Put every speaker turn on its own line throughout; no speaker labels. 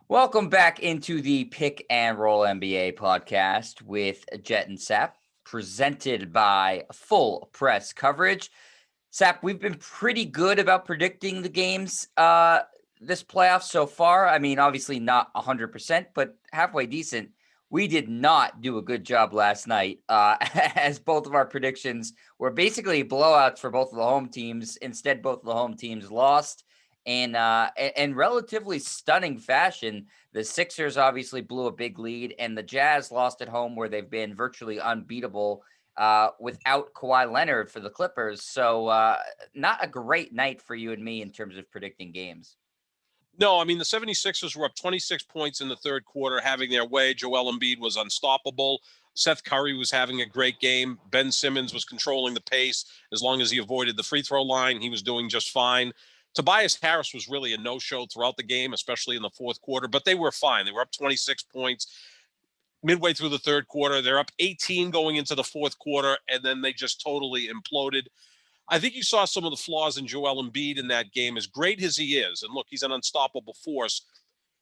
Welcome back into the Pick and Roll NBA podcast with Jet and Sap, presented by Full Press Coverage. Sap, we've been pretty good about predicting the games this playoff so far. I mean, obviously not 100%, but halfway decent. We did not do a good job last night, as both of our predictions were basically blowouts for both of the home teams. Instead, both of the home teams lost. In relatively stunning fashion. The Sixers obviously blew a big lead, and the Jazz lost at home where they've been virtually unbeatable without Kawhi Leonard for the Clippers. So not a great night for you and me in terms of predicting games.
No, I mean, the 76ers were up 26 points in the third quarter, having their way. Joel Embiid was unstoppable. Seth Curry was having a great game. Ben Simmons was controlling the pace. As long as he avoided the free throw line, he was doing just fine. Tobias Harris was really a no-show throughout the game, especially in the fourth quarter, but they were fine. They were up 26 points midway through the third quarter. They're up 18 going into the fourth quarter, and then they just totally imploded. I think you saw some of the flaws in Joel Embiid in that game. As great as he is, and look, he's an unstoppable force,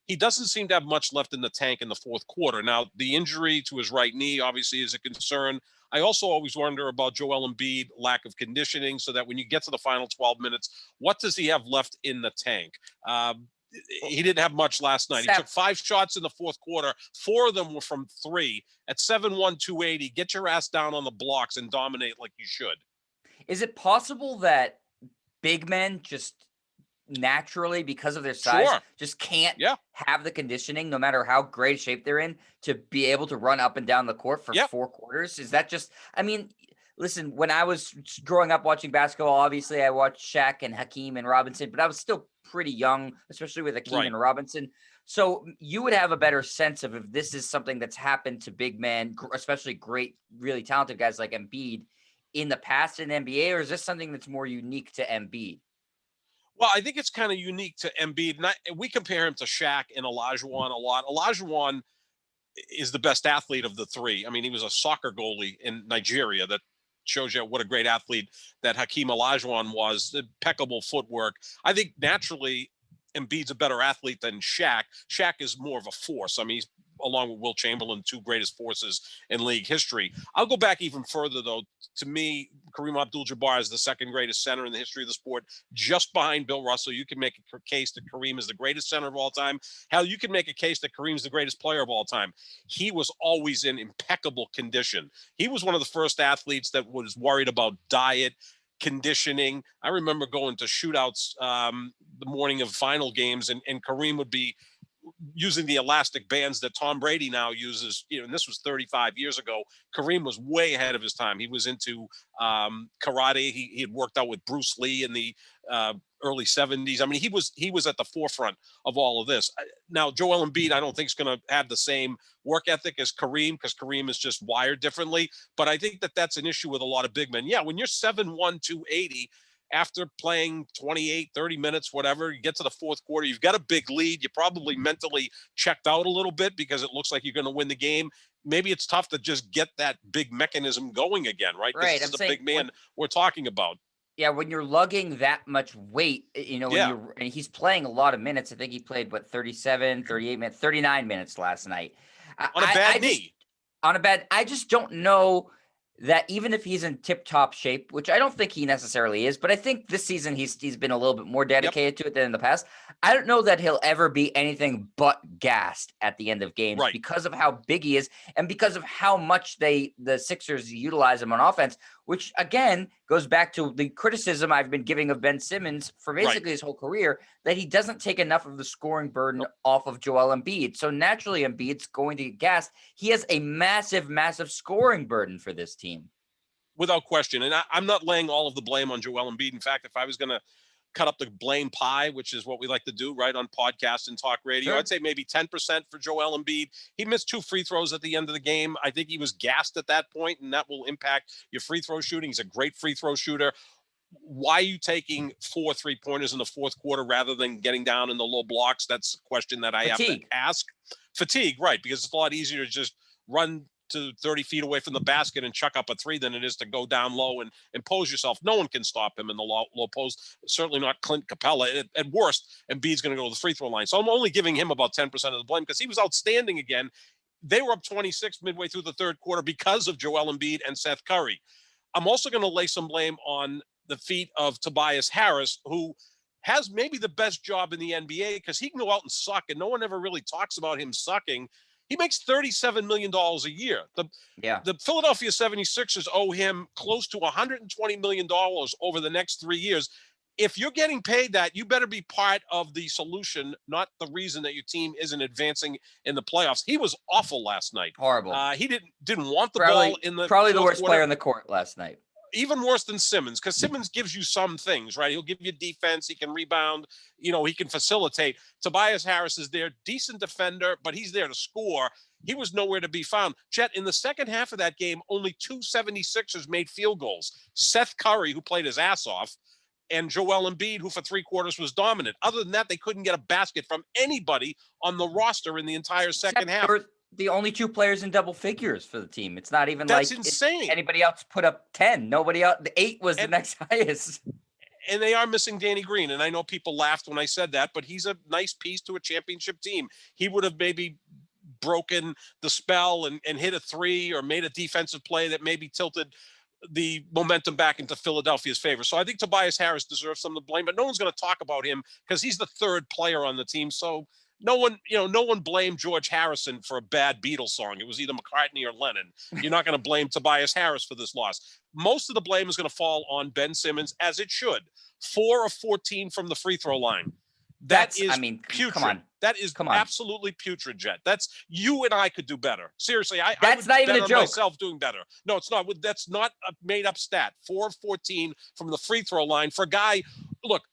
he doesn't seem to have much left in the tank in the fourth quarter. Now, the injury to his right knee obviously is a concern. I also always wonder about Joel Embiid, lack of conditioning, so that when you get to the final 12 minutes, what does he have left in the tank? He didn't have much last night. He took 5 shots in the fourth quarter. 4 of them were from 3. At 7'1", 280, get your ass down on the blocks and dominate like you should.
Is it possible that big men just naturally, because of their size, just can't have the conditioning, no matter how great shape they're in, to be able to run up and down the court for 4 quarters? Is that just, I mean, listen, when I was growing up watching basketball, obviously I watched Shaq and Hakeem and Robinson, but I was still pretty young, especially with Hakeem and Robinson. So you would have a better sense of if this is something that's happened to big men, especially great, really talented guys like Embiid in the past in the NBA, or is this something that's more unique to Embiid?
Well, I think it's kind of unique to Embiid. We compare him to Shaq and Olajuwon a lot. Olajuwon is the best athlete of the 3. I mean, he was a soccer goalie in Nigeria. That shows you what a great athlete that Hakeem Olajuwon was. Impeccable footwork. I think naturally Embiid's a better athlete than Shaq. Shaq is more of a force. I mean, he's, along with Will Chamberlain, 2 greatest forces in league history. I'll go back even further, though. To me, Kareem Abdul-Jabbar is the 2nd greatest center in the history of the sport, just behind Bill Russell. You can make a case that Kareem is the greatest center of all time. Hell, you can make a case that Kareem's the greatest player of all time. He was always in impeccable condition. He was one of the first athletes that was worried about diet, conditioning. I remember going to shootouts the morning of final games, and Kareem would be using the elastic bands that Tom Brady now uses, and this was 35 years ago. Kareem was way ahead of his time. He was into karate. He had worked out with Bruce Lee in the early 70s. I mean, he was at the forefront of all of this. Now, Joel Embiid, I don't think is going to have the same work ethic as Kareem, because Kareem is just wired differently. But I think that that's an issue with a lot of big men. Yeah, when you're 7'1", 280, after playing 28, 30 minutes, whatever, you get to the fourth quarter, you've got a big lead. You're probably mentally checked out a little bit because it looks like you're going to win the game. Maybe it's tough to just get that big mechanism going again, right?
Right.
This is the big man we're talking about.
Yeah, when you're lugging that much weight, and he's playing a lot of minutes. I think he played, 37, 38 minutes, 39 minutes last night.
On a bad knee.
I just don't know that even if he's in tip-top shape, which I don't think he necessarily is, but I think this season he's been a little bit more dedicated to it than in the past. I don't know that he'll ever be anything but gassed at the end of games because of how big he is and because of how much the Sixers utilize him on offense, which, again, goes back to the criticism I've been giving of Ben Simmons for basically his whole career, that he doesn't take enough of the scoring burden off of Joel Embiid. So naturally, Embiid's going to get gassed. He has a massive, massive scoring burden for this team.
Without question. And I'm not laying all of the blame on Joel Embiid. In fact, if I was going to cut up the blame pie, which is what we like to do, right, on podcasts and talk radio, I'd say maybe 10% for Joel Embiid. He missed 2 free throws at the end of the game. I think he was gassed at that point, and that will impact your free throw shooting. He's a great free throw shooter. Why are you taking 4 3-pointers in the fourth quarter rather than getting down in the low blocks? That's a question that I have to ask. Fatigue, right, because it's a lot easier to just run to 30 feet away from the basket and chuck up a three than it is to go down low and impose yourself. No one can stop him in the low post. Certainly not Clint Capella. At worst, Embiid's going to go to the free throw line. So I'm only giving him about 10% of the blame because he was outstanding again. They were up 26 midway through the third quarter because of Joel Embiid and Seth Curry. I'm also going to lay some blame on the feet of Tobias Harris, who has maybe the best job in the NBA because he can go out and suck, and no one ever really talks about him sucking. He makes $37 million a year. The Philadelphia 76ers owe him close to $120 million over the next 3 years. If you're getting paid that, you better be part of the solution, not the reason that your team isn't advancing in the playoffs. He was awful last night.
Horrible.
He didn't want the ball in the
probably the worst
quarter.
player on the court last night.
Even worse than Simmons, because Simmons gives you some things, right? He'll give you defense. He can rebound. He can facilitate. Tobias Harris is there, decent defender, but he's there to score. He was nowhere to be found. Chet, in the second half of that game, only 2 76ers made field goals. Seth Curry, who played his ass off, and Joel Embiid, who for 3 quarters was dominant. Other than that, they couldn't get a basket from anybody on the roster in the entire second half.
The only 2 players in double figures for the team. It's not even
That's insane.
Anybody else put up 10. Nobody else. The 8 was the next highest.
And they are missing Danny Green. And I know people laughed when I said that, but he's a nice piece to a championship team. He would have maybe broken the spell and hit a 3 or made a defensive play that maybe tilted the momentum back into Philadelphia's favor. So I think Tobias Harris deserves some of the blame, but no one's going to talk about him because he's the 3rd player on the team. So no one blamed George Harrison for a bad Beatles song. It was either McCartney or Lennon. You're not going to blame Tobias Harris for this loss. Most of the blame is going to fall on Ben Simmons, as it should. 4 of 14 from the free throw line. That's putrid.
Come on.
That is absolutely putrid, Jet. That's, you and I could do better. Seriously,
that's not even a joke.
Myself doing better. No, it's not. That's not a made up stat. 4 of 14 from the free throw line for a guy. Look,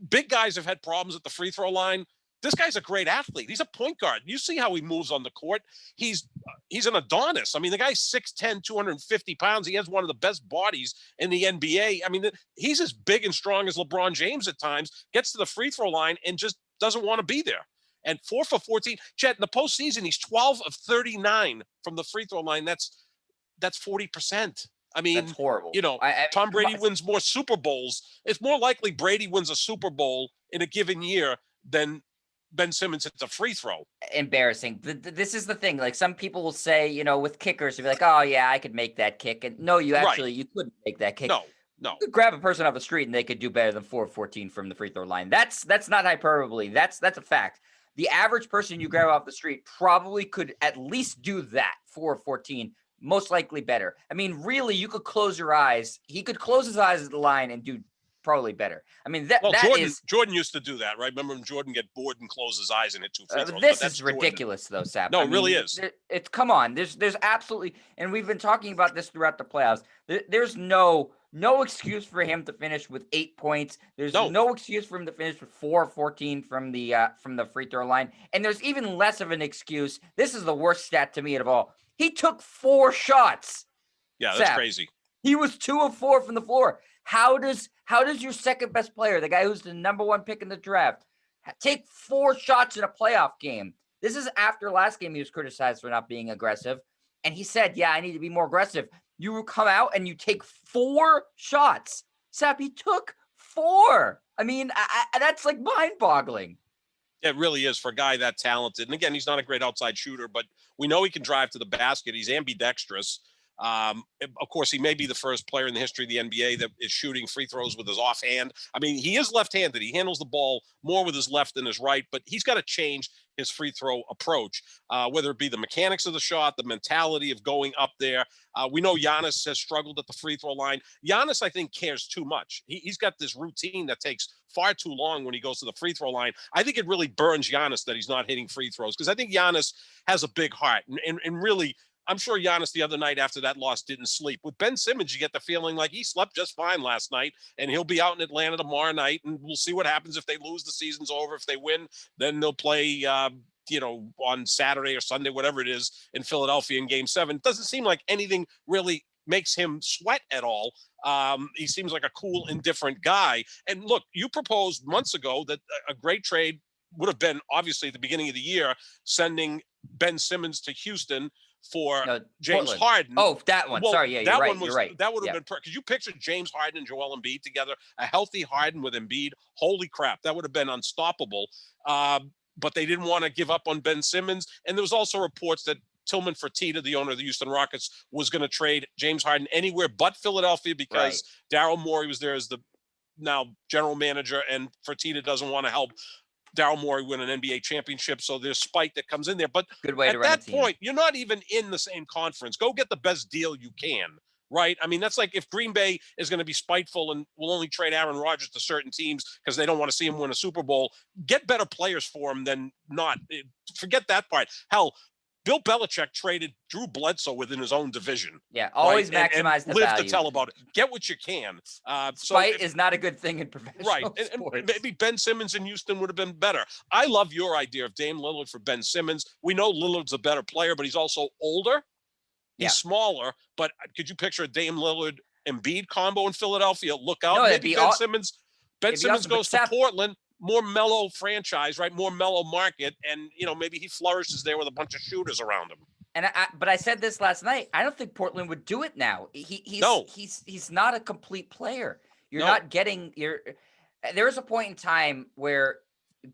big guys have had problems at the free throw line. This guy's a great athlete. He's a point guard. You see how he moves on the court. He's an Adonis. I mean, the guy's 6'10", 250 pounds. He has one of the best bodies in the NBA. I mean, he's as big and strong as LeBron James at times, gets to the free throw line and just doesn't want to be there. And 4 for 14. Chet, in the postseason, he's 12 of 39 from the free throw line. That's 40%. I mean,
that's horrible.
Tom Brady wins more Super Bowls. It's more likely Brady wins a Super Bowl in a given year than Ben Simmons hits a free throw.
Embarrassing. This is the thing. Like, some people will say, with kickers, they'll be like, oh yeah, I could make that kick. And no, you couldn't make that kick.
No.
You could grab a person off the street and they could do better than 4 of 14 from the free throw line. That's not hyperbole. That's a fact. The average person you grab off the street probably could at least do that, 4 of 14, most likely better. I mean, really, you could close your eyes. He could close his eyes at the line and do probably better. I mean,
Jordan used to do that, right? Remember when Jordan get bored and close his eyes and hit 2 free throws?
This is ridiculous, though, Sap.
No, it really is.
It's come on. There's absolutely, and we've been talking about this throughout the playoffs. There's no excuse for him to finish with 8 points. There's no excuse for him to finish with 4 of 14 from the free throw line. And there's even less of an excuse. This is the worst stat to me of all. He took 4 shots.
Yeah, that's crazy.
He was 2 of 4 from the floor. How does your second best player, the guy who's the number 1 pick in the draft, take 4 shots in a playoff game? This is after last game he was criticized for not being aggressive. And he said, yeah, I need to be more aggressive. You come out and you take 4 shots. Sap, he took 4. I mean, that's like mind-boggling.
It really is for a guy that talented. And again, he's not a great outside shooter, but we know he can drive to the basket. He's ambidextrous. Of course, he may be the first player in the history of the NBA that is shooting free throws with his offhand. I mean, he is left-handed. He handles the ball more with his left than his right, but he's got to change his free throw approach, whether it be the mechanics of the shot, the mentality of going up there. We know Giannis has struggled at the free throw line. Giannis, I think, cares too much. He's got this routine that takes far too long when he goes to the free throw line. I think it really burns Giannis that he's not hitting free throws, because I think Giannis has a big heart and really, I'm sure Giannis the other night after that loss didn't sleep. With Ben Simmons, you get the feeling like he slept just fine last night, and he'll be out in Atlanta tomorrow night, and we'll see what happens. If they lose, the season's over. If they win, then they'll play, on Saturday or Sunday, whatever it is, in Philadelphia in Game 7. It doesn't seem like anything really makes him sweat at all. He seems like a cool, indifferent guy. And look, you proposed months ago that a great trade would have been, obviously, at the beginning of the year, sending Ben Simmons to Houston for
No,
James
Portland.
Harden.
Oh, that one.
Well,
Sorry. Yeah, you're
that
right.
one was,
You're right.
that would have
Yep.
been, because you picture James Harden and Joel Embiid together, a healthy Harden with Embiid. Holy crap, that would have been unstoppable. But they didn't want to give up on Ben Simmons. And there was also reports that Tillman Fertitta, the owner of the Houston Rockets, was going to trade James Harden anywhere but Philadelphia because Daryl Morey was there as the now general manager, and Fertitta doesn't want to help Daryl Morey win an NBA championship. So there's spite that comes in there. But
Good way to
at
run a
that
team.
point, you're not even in the same conference. Go get the best deal you can. Right. I mean, that's like if Green Bay is going to be spiteful and will only trade Aaron Rodgers to certain teams because they don't want to see him win a Super Bowl, get better players for him than not. Forget that part. Hell, Bill Belichick traded Drew Bledsoe within his own division.
Yeah, always
right?
maximize the
live
value.
to tell about it. Get what you can.
Spite is not a good thing in professional
sports.
And
maybe Ben Simmons in Houston would have been better. I love your idea of Dame Lillard for Ben Simmons. We know Lillard's a better player, but he's also older. He's smaller, but could you picture a Dame Lillard Embiid combo in Philadelphia? Look out.
No,
maybe Ben Simmons
awesome,
goes to Portland, more mellow franchise, right? More mellow market. And, maybe he flourishes there with a bunch of shooters around him.
And but I said this last night. I don't think Portland would do it now. He's not a complete player. You're not getting there was a point in time where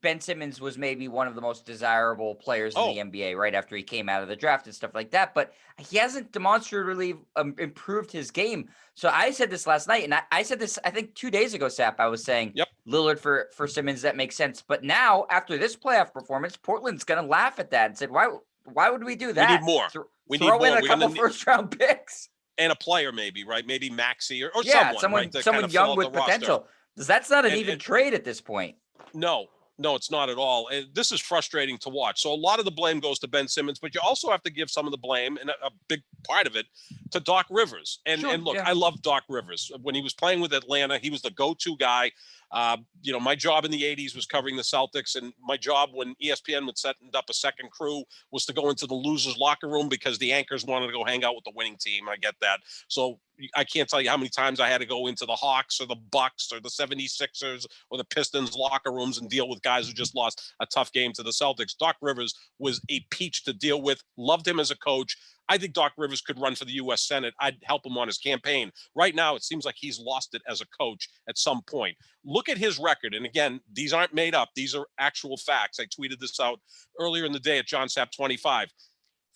Ben Simmons was maybe one of the most desirable players in the NBA right after he came out of the draft and stuff like that. But he hasn't demonstrably improved his game. So I said this last night, and I said this, I think 2 days ago, Sap, I was saying Lillard for Simmons, that makes sense. But now, after this playoff performance, Portland's going to laugh at that and said, why would we do that?
We need more. We need
throw
more.
in a couple first-round picks.
And a player maybe, right? Maybe Maxey or
someone
right,
young with potential. Because that's not an even trade at this point.
No, it's not at all. This is frustrating to watch. So a lot of the blame goes to Ben Simmons, but you also have to give some of the blame, and a big part of it, to Doc Rivers. And look, I love Doc Rivers. When he was playing with Atlanta, he was the go-to guy. My job in the 80s was covering the Celtics, and my job when ESPN would set up a second crew was to go into the losers' locker room because the anchors wanted to go hang out with the winning team. I get that. So I can't tell you how many times I had to go into the Hawks or the Bucks or the 76ers or the Pistons locker rooms and deal with guys who just lost a tough game to the Celtics. Doc Rivers was a peach to deal with. Loved him as a coach. I think Doc Rivers could run for the U.S. Senate. I'd help him on his campaign. Right now, it seems like he's lost it as a coach at some point. Look at his record. And again, these aren't made up. These are actual facts. I tweeted this out earlier in the day at John Sapp 25.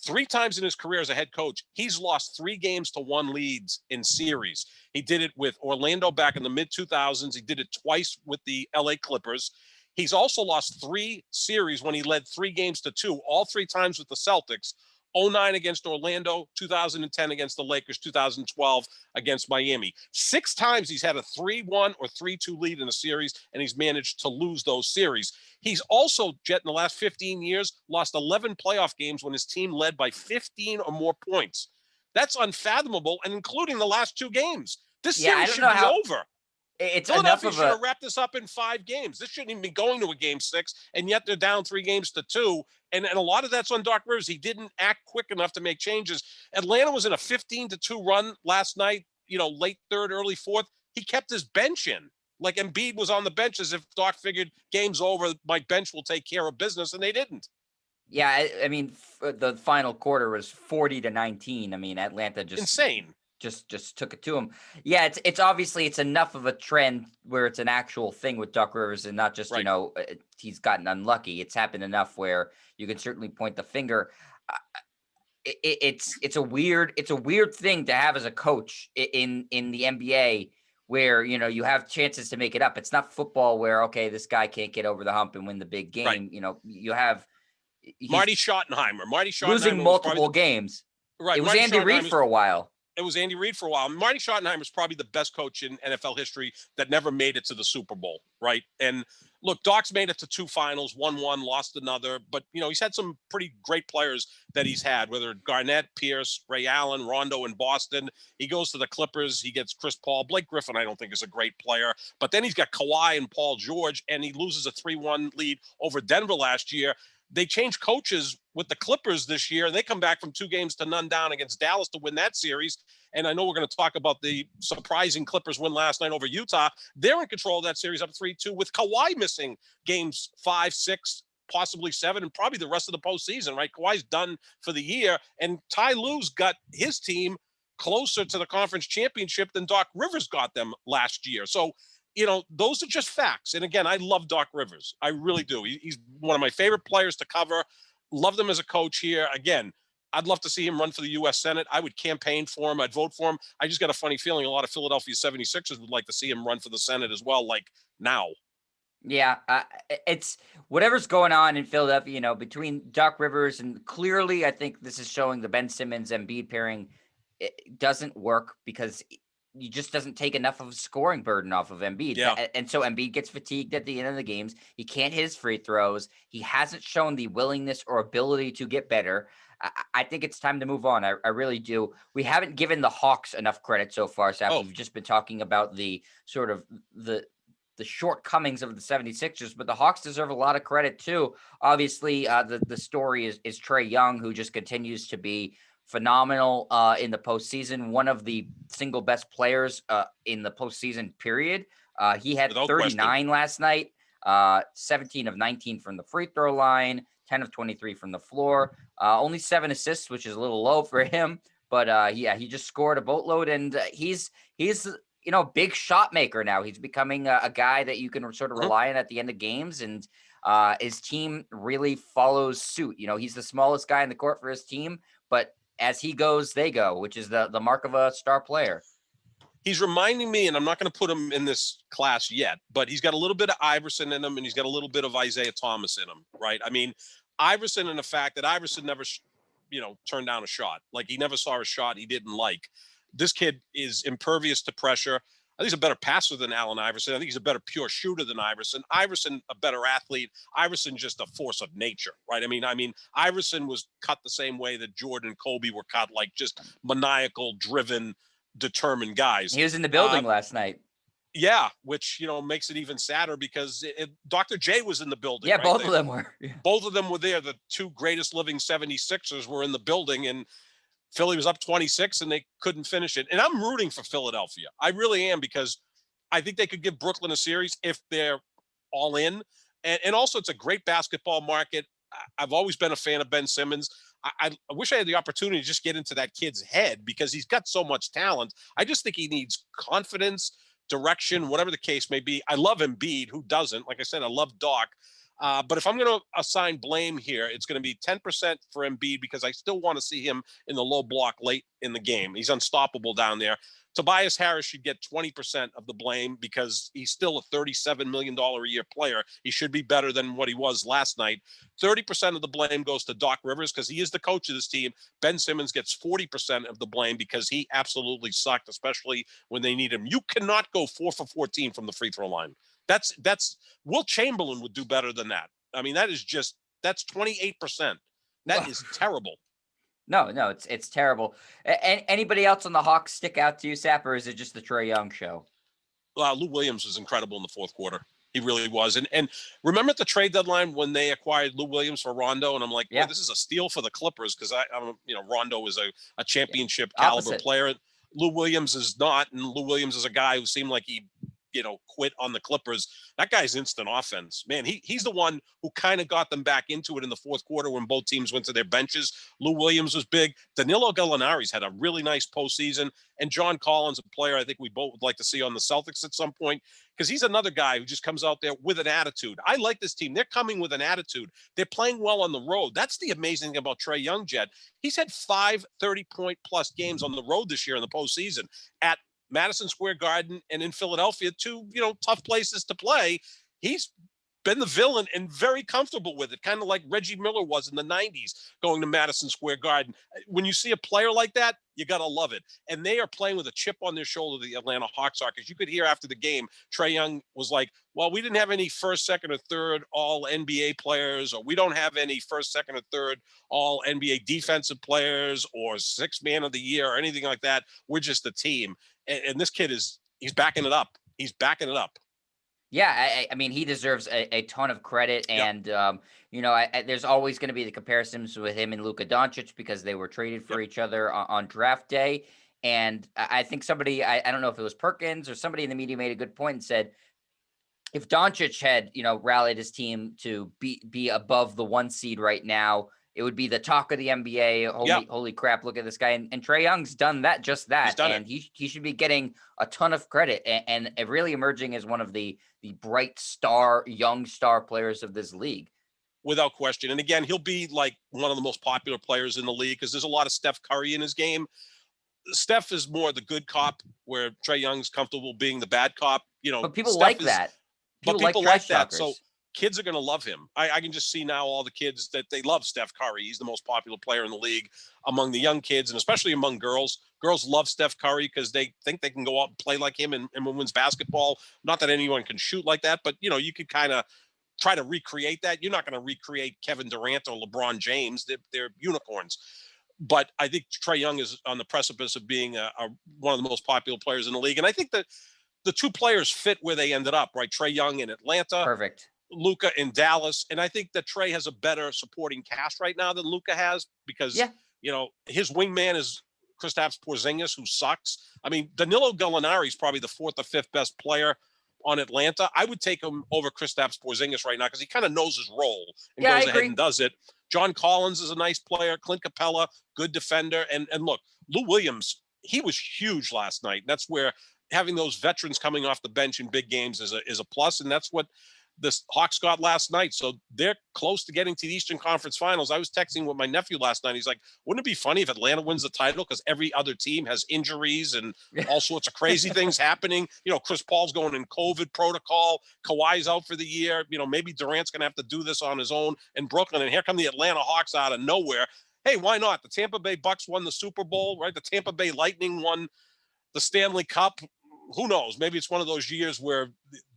3 times in his career as a head coach, he's lost 3 games to 1 leads in series. He did it with Orlando back in the mid-2000s. He did it twice with the LA Clippers. He's also lost 3 series when he led 3 games to 2, all 3 times with the Celtics. 2009 against Orlando, 2010 against the Lakers, 2012 against Miami. 6 times he's had a 3-1 or 3-2 lead in a series, and he's managed to lose those series. He's also, Jet, in the last 15 years, lost 11 playoff games when his team led by 15 or more points. That's unfathomable, and including the last 2 games. This series should be over.
It's
Philadelphia should have wrapped this up in 5 games. This shouldn't even be going to a game 6, and yet they're down 3 games to 2. And a lot of that's on Doc Rivers. He didn't act quick enough to make changes. Atlanta was in a 15-2 run last night, late 3rd, early 4th. He kept his bench in. Like Embiid was on the bench as if Doc figured game's over, my bench will take care of business, and they didn't.
Yeah, I mean, the final quarter was 40-19. I mean, Atlanta just
insane.
Just took it to him. Yeah, it's obviously it's enough of a trend where it's an actual thing with Doc Rivers and not just he's gotten unlucky. It's happened enough where you can certainly point the finger. It's a weird thing to have as a coach in the NBA where you have chances to make it up. It's not football where this guy can't get over the hump and win the big game.
Right.
You have
Marty Schottenheimer
losing multiple games.
Right,
it was Andy Reid for a while.
It was Andy Reid for a while. Marty Schottenheimer is probably the best coach in NFL history that never made it to the Super Bowl, right? And look, Doc's made it to 2 finals, won 1, lost another. But, he's had some pretty great players that he's had, whether Garnett, Pierce, Ray Allen, Rondo in Boston. He goes to the Clippers. He gets Chris Paul. Blake Griffin, I don't think, is a great player. But then he's got Kawhi and Paul George, and he loses a 3-1 lead over Denver last year. They changed coaches with the Clippers this year, and they come back from 2 games to none down against Dallas to win that series. And I know we're going to talk about the surprising Clippers win last night over Utah. They're in control of that series up 3-2 with Kawhi missing games 5, 6, possibly 7, and probably the rest of the postseason, right? Kawhi's done for the year, and Ty Lue's got his team closer to the conference championship than Doc Rivers got them last year. So, those are just facts. And again, I love Doc Rivers. I really do. He's one of my favorite players to cover. Love him as a coach here. Again, I'd love to see him run for the U.S. Senate. I would campaign for him. I'd vote for him. I just got a funny feeling a lot of Philadelphia 76ers would like to see him run for the Senate as well, like now.
Yeah, it's whatever's going on in Philadelphia, between Doc Rivers and clearly I think this is showing the Ben Simmons and Embiid pairing it doesn't work because he just doesn't take enough of a scoring burden off of Embiid.
Yeah.
And so Embiid gets fatigued at the end of the games. He can't hit his free throws. He hasn't shown the willingness or ability to get better. I think it's time to move on. I really do. We haven't given the Hawks enough credit so far, Sap.
Oh.
We've just been talking about the sort of the shortcomings of the 76ers, but the Hawks deserve a lot of credit too. Obviously, the story is Trae Young, who just continues to be phenomenal in the postseason. One of the single best players in the postseason period. He had
Without
39
question.
last night, 17 of 19 from the free throw line, 10 of 23 from the floor, only 7 assists, which is a little low for him. But he just scored a boatload, and he's big shot maker now. He's becoming a guy that you can sort of rely on at the end of games, and his team really follows suit. He's the smallest guy in the court for his team, but as he goes, they go, which is the mark of a star player.
He's reminding me, and I'm not going to put him in this class yet, but he's got a little bit of Iverson in him, and he's got a little bit of Isaiah Thomas in him, right? I mean, Iverson, in the fact that Iverson never, turned down a shot. Like, he never saw a shot he didn't like. This kid is impervious to pressure. I think he's a better passer than Allen Iverson. I think he's a better pure shooter than Iverson. Iverson, a better athlete. Iverson, just a force of nature, right? I mean, Iverson was cut the same way that Jordan and Kobe were cut, like just maniacal, driven, determined guys.
He was in the building last night.
Yeah, which, makes it even sadder because Dr. J was in the building.
Yeah,
right?
both of them were.
Both of them were there. The two greatest living 76ers were in the building, and Philly was up 26 and they couldn't finish it. And I'm rooting for Philadelphia. I really am, because I think they could give Brooklyn a series if they're all in. And also, it's a great basketball market. I've always been a fan of Ben Simmons. I wish I had the opportunity to just get into that kid's head, because he's got so much talent. I just think he needs confidence, direction, whatever the case may be. I love Embiid. Who doesn't? Like I said, I love Doc. But if I'm going to assign blame here, it's going to be 10% for Embiid, because I still want to see him in the low block late in the game. He's unstoppable down there. Tobias Harris should get 20% of the blame, because he's still a $37 million a year player. He should be better than what he was last night. 30% of the blame goes to Doc Rivers, because he is the coach of this team. Ben Simmons gets 40% of the blame, because he absolutely sucked, especially when they need him. You cannot go 4 for 14 from the free throw line. That's Wilt Chamberlain would do better than that. I mean, that's 28%. That is terrible.
No, it's terrible. Anybody else on the Hawks stick out to you, Sap, or is it just the Trae Young show?
Lou Williams was incredible in the fourth quarter. He really was. And remember at the trade deadline when they acquired Lou Williams for Rondo, and I'm like, yeah, this is a steal for the Clippers, because Rondo is a championship caliber player. Lou Williams is not, and Lou Williams is a guy who seemed like he quit on the Clippers. That guy's instant offense, man. He's the one who kind of got them back into it in the fourth quarter when both teams went to their benches. Lou Williams was big. Danilo Gallinari's had a really nice postseason, and John Collins, a player I think we both would like to see on the Celtics at some point, because he's another guy who just comes out there with an attitude. I like this team. They're coming with an attitude. They're playing well on the road. That's the amazing thing about Trae Young, Jet. He's had 5 30-point plus games on the road this year in the postseason at Madison Square Garden and in Philadelphia, two, tough places to play. He's been the villain and very comfortable with it, kind of like Reggie Miller was in the 90s going to Madison Square Garden. When you see a player like that, you got to love it. And they are playing with a chip on their shoulder, the Atlanta Hawks are, because you could hear after the game, Trae Young was like, well, we didn't have any first, second, or third all NBA players, or we don't have any first, second, or third all NBA defensive players, or 6th man of the year, or anything like that. We're just a team. And this kid he's backing it up. He's backing it up.
Yeah, I mean, he deserves a ton of credit, and there's always going to be the comparisons with him and Luka Doncic, because they were traded for each other on draft day. And I think somebody, I don't know if it was Perkins or somebody in the media, made a good point and said, if Doncic had, rallied his team to be above the 1 seed right now, it would be the talk of the NBA. Holy crap, look at this guy. And Trae Young's done
He's
that.
done
And
it.
he should be getting a ton of credit and really emerging as one of the bright young star players of this league.
Without question. And again, he'll be like one of the most popular players in the league because there's a lot of Steph Curry in his game. Steph is more the good cop, where Trae Young's comfortable being the bad cop.
But people
Steph
like
is,
that.
but
People
people
like
like
trash
that. So
talkers.
kids are going to love him. I can just see now all the kids that they love Steph Curry. He's the most popular player in the league among the young kids, and especially among girls. Girls love Steph Curry because they think they can go out and play like him in women's basketball. Not that anyone can shoot like that, but you could kind of try to recreate that. You're not going to recreate Kevin Durant or LeBron James. They're unicorns. But I think Trae Young is on the precipice of being one of the most popular players in the league. And I think that the two players fit where they ended up, right? Trae Young in Atlanta,
Perfect.
Luka in Dallas. And I think that Trae has a better supporting cast right now than Luka has because, his wingman is Kristaps Porzingis, who sucks. I mean, Danilo Gallinari is probably the 4th or 5th best player on Atlanta. I would take him over Kristaps Porzingis right now because he kind of knows his role and goes ahead and does it. John Collins is a nice player. Clint Capella, good defender. And look, Lou Williams, he was huge last night. That's where having those veterans coming off the bench in big games is a plus, and that's what the Hawks got last night. So they're close to getting to the Eastern Conference Finals. I was texting with my nephew last night. He's like, wouldn't it be funny if Atlanta wins the title because every other team has injuries and all sorts of crazy things happening? Chris Paul's going in COVID protocol. Kawhi's out for the year. Maybe Durant's going to have to do this on his own in Brooklyn. And here come the Atlanta Hawks out of nowhere. Hey, why not? The Tampa Bay Bucks won the Super Bowl, right? The Tampa Bay Lightning won the Stanley Cup. Who knows? Maybe it's one of those years where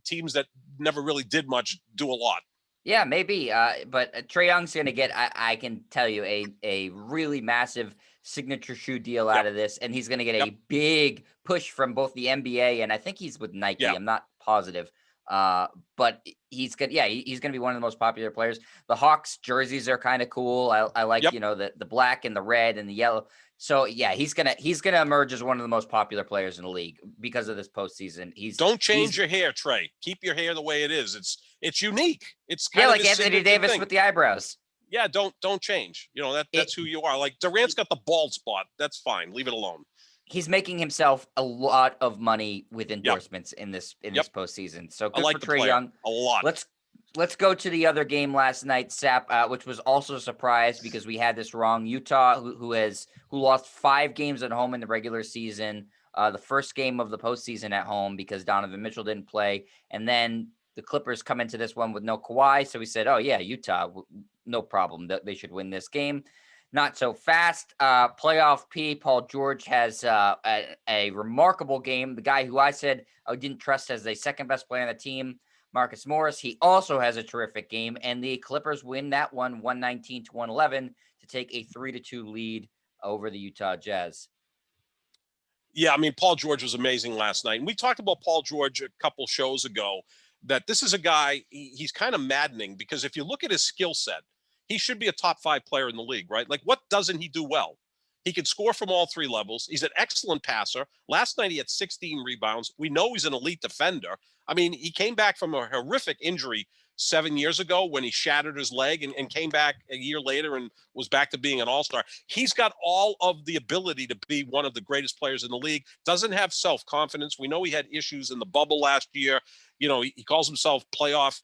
teams that never really did much do a lot.
Yeah, maybe. But Trae Young's going to get, I can tell you, a really massive signature shoe deal out of this. And he's going to get a big push from both the NBA and I think he's with Nike. I'm not positive. But he's good. Yeah, he's going to be one of the most popular players. The Hawks jerseys are kind of cool. I like, the black and the red and the yellow. So yeah, he's gonna emerge as one of the most popular players in the league because of this postseason.
Don't change your hair, Trae. Keep your hair the way it is. It's unique. It's kind
of
like
Anthony Davis with the eyebrows.
Yeah, don't change. That's who you are. Like Durant's got the bald spot. That's fine. Leave it alone.
He's making himself a lot of money with endorsements in this postseason. So good for Trae Young.
A lot.
Let's go to the other game last night, Sap, which was also a surprise because we had this wrong. Utah, who lost 5 games at home in the regular season, the first game of the postseason at home because Donovan Mitchell didn't play, and then the Clippers come into this one with no Kawhi. So we said, oh yeah, Utah, no problem. They should win this game. Not so fast. Playoff P, Paul George has a remarkable game. The guy who I said I didn't trust as the second best player on the team, Marcus Morris, he also has a terrific game, and the Clippers win that one 119-111 to take a 3-2 lead over the Utah Jazz.
Yeah, I mean, Paul George was amazing last night. And we talked about Paul George a couple shows ago, that this is a guy, he's kind of maddening because if you look at his skill set, he should be a top 5 player in the league, right? Like, what doesn't he do well? He can score from all 3 levels. He's an excellent passer. Last night, he had 16 rebounds. We know he's an elite defender. I mean, he came back from a horrific injury 7 years ago when he shattered his leg and came back a year later and was back to being an all-star. He's got all of the ability to be one of the greatest players in the league. Doesn't have self-confidence. We know he had issues in the bubble last year. He calls himself playoff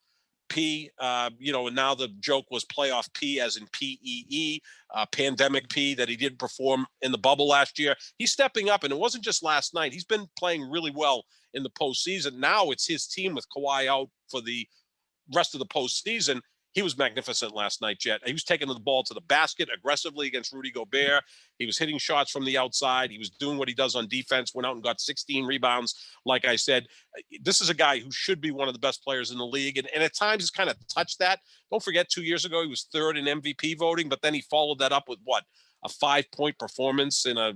P, and now the joke was playoff P as in PEE, pandemic P, that he didn't perform in the bubble last year. He's stepping up, and it wasn't just last night. He's been playing really well in the postseason. Now it's his team with Kawhi out for the rest of the postseason. He was magnificent last night, Jet. He was taking the ball to the basket aggressively against Rudy Gobert. He was hitting shots from the outside. He was doing what he does on defense, went out and got 16 rebounds. Like I said, this is a guy who should be one of the best players in the league. And at times he's kind of touched that. Don't forget, 2 years ago, he was 3rd in MVP voting, but then he followed that up with a 5-point performance in a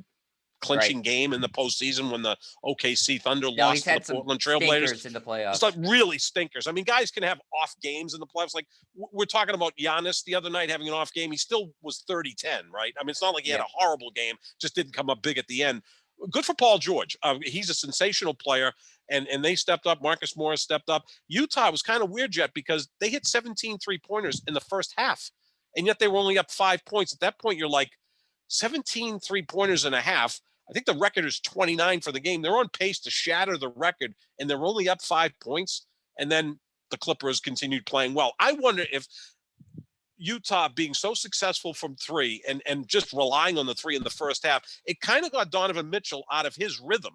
clinching game in the postseason when the OKC Thunder lost to the Portland Trailblazers
in the playoffs.
It's like really stinkers. I mean, guys can have off games in the playoffs. Like we're talking about Giannis the other night having an off game. He still was 30-10, right? I mean, it's not like he had a horrible game, just didn't come up big at the end. Good for Paul George. He's a sensational player. and they stepped up. Marcus Morris stepped up. Utah was kind of weird, Jet, because they hit 17 3-pointers in the first half, and yet they were only up 5 points. At that point, you're like, 17 3-pointers and a half. I think the record is 29 for the game. They're on pace to shatter the record, and they're only up 5 points. And then the Clippers continued playing well. I wonder if Utah being so successful from three and just relying on the three in the first half, it kind of got Donovan Mitchell out of his rhythm.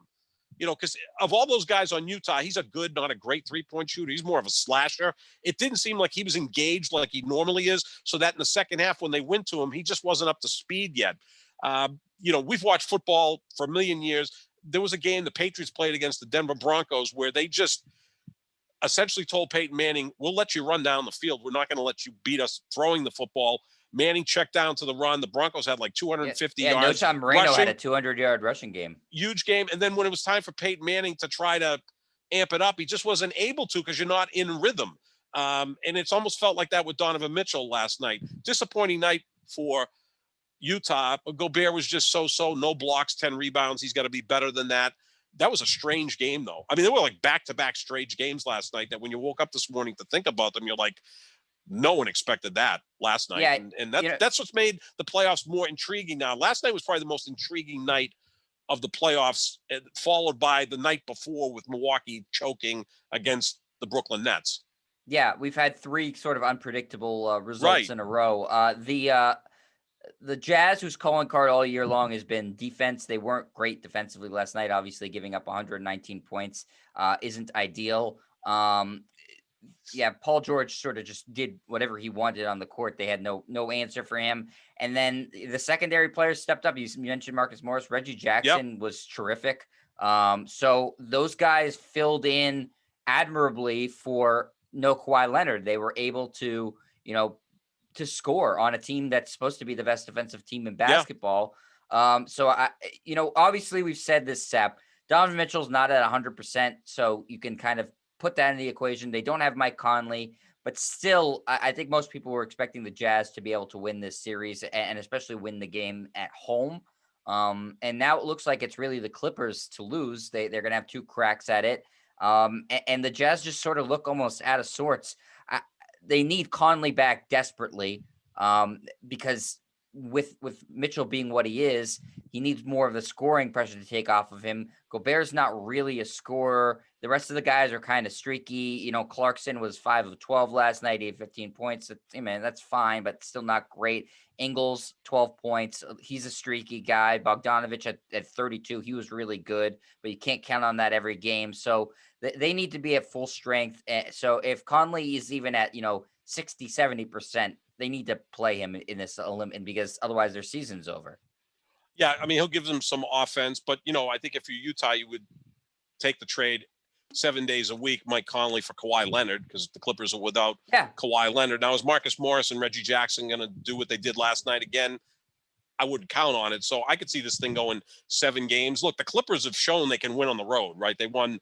Because of all those guys on Utah, he's a good, not a great three-point shooter. He's more of a slasher. It didn't seem like he was engaged like he normally is, so that in the second half when they went to him, he just wasn't up to speed yet. We've watched football for a million years. There was a game the Patriots played against the Denver Broncos where they just essentially told Peyton Manning, we'll let you run down the field. We're not going to let you beat us throwing the football. Manning checked down to the run. The Broncos had like 250 yards.
No time Moreno
rushing.
had a 200-yard rushing game.
Huge game. And then when it was time for Peyton Manning to try to amp it up, he just wasn't able to because you're not in rhythm. And it's almost felt like that with Donovan Mitchell last night. Disappointing night for Utah. Gobert was just so-so. No blocks, 10 rebounds. He's got to be better than that. That was a strange game, though. I mean, there were like back-to-back strange games last night that when you woke up this morning to think about them, you're like, no one expected that last night.
Yeah,
and that's what's made the playoffs more intriguing now. Last night was probably the most intriguing night of the playoffs, followed by the night before with Milwaukee choking against the Brooklyn Nets.
Yeah, we've had three sort of unpredictable results in a row. The Jazz, whose calling card all year long has been defense, they weren't great defensively last night. Obviously, giving up 119 points isn't ideal. Paul George sort of just did whatever he wanted on the court. They had no answer for him. And then the secondary players stepped up. You mentioned Marcus Morris. Reggie Jackson was terrific. So those guys filled in admirably for no Kawhi Leonard. They were able to, to score on a team that's supposed to be the best defensive team in basketball. Obviously we've said this, Sap. Donovan Mitchell's not at 100%, so you can kind of put that in the equation. They don't have Mike Conley, but still, I think most people were expecting the Jazz to be able to win this series and especially win the game at home. And now it looks like it's really the Clippers to lose. They're going to have two cracks at it. And the Jazz just sort of look almost out of sorts. They need Conley back desperately because with Mitchell being what he is, he needs more of the scoring pressure to take off of him. Gobert's not really a scorer. The rest of the guys are kind of streaky. Clarkson was 5 of 12 last night. He had 15 points. That's fine, but still not great. Ingles, 12 points. He's a streaky guy. Bogdanovich at 32. He was really good, but you can't count on that every game. So they need to be at full strength. So if Conley is even at, 60, 70%, they need to play him in this Olympic because otherwise their season's over.
Yeah, I mean, he'll give them some offense, but, I think if you're Utah, you would take the trade 7 days a week, Mike Conley for Kawhi Leonard, because the Clippers are without Kawhi Leonard. Now, is Marcus Morris and Reggie Jackson going to do what they did last night again? I wouldn't count on it. So I could see this thing going 7 games. Look, the Clippers have shown they can win on the road, right? They won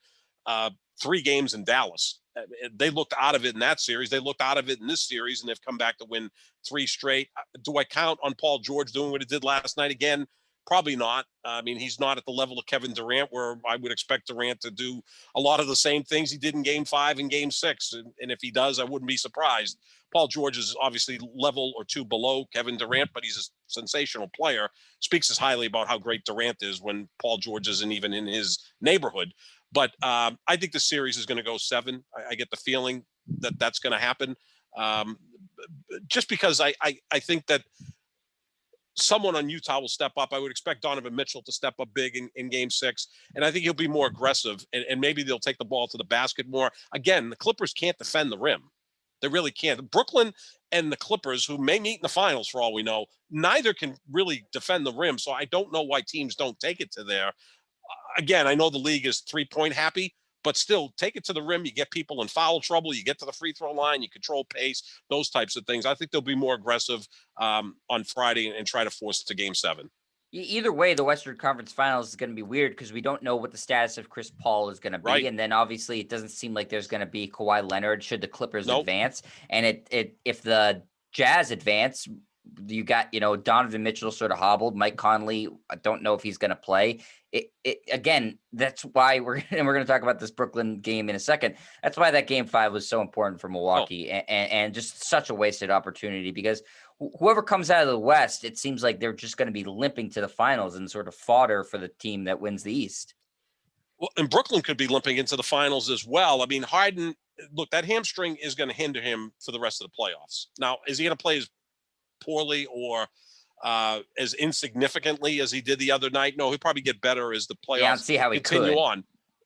3 games in Dallas. They looked out of it in that series. They looked out of it in this series, and they've come back to win 3 straight. Do I count on Paul George doing what he did last night again? Probably not. I mean, he's not at the level of Kevin Durant, where I would expect Durant to do a lot of the same things he did in Game 5 and Game 6. And if he does, I wouldn't be surprised. Paul George is obviously level or 2 below Kevin Durant, but he's a sensational player. Speaks as highly about how great Durant is when Paul George isn't even in his neighborhood. But I think the series is going to go 7. I get the feeling that that's going to happen. Just because I think that someone on Utah will step up. I would expect Donovan Mitchell to step up big in Game 6, and I think he'll be more aggressive, and maybe they'll take the ball to the basket more. Again, the Clippers can't defend the rim. They really can't. Brooklyn and the Clippers, who may meet in the finals for all we know, neither can really defend the rim, so I don't know why teams don't take it to there. Again, I know the league is 3-point happy, but still take it to the rim. You get people in foul trouble. You get to the free throw line. You control pace, those types of things. I think they'll be more aggressive on Friday and try to force it to Game 7.
Either way, the Western Conference Finals is going to be weird because we don't know what the status of Chris Paul is going to be.
Right.
And then obviously it doesn't seem like there's going to be Kawhi Leonard should the Clippers advance. And if the Jazz advance, You got, Donovan Mitchell sort of hobbled. Mike Conley, I don't know if he's going to play. Again, that's why we're going to talk about this Brooklyn game in a second. That's why that game 5 was so important for Milwaukee, and just such a wasted opportunity, because whoever comes out of the West, it seems like they're just going to be limping to the finals and sort of fodder for the team that wins the East.
Well, and Brooklyn could be limping into the finals as well. I mean, Harden, look, that hamstring is going to hinder him for the rest of the playoffs. Now, is he going to play as poorly or as insignificantly as he did the other night? No, he'll probably get better as the playoffs
I don't see how he
continue
could.
on.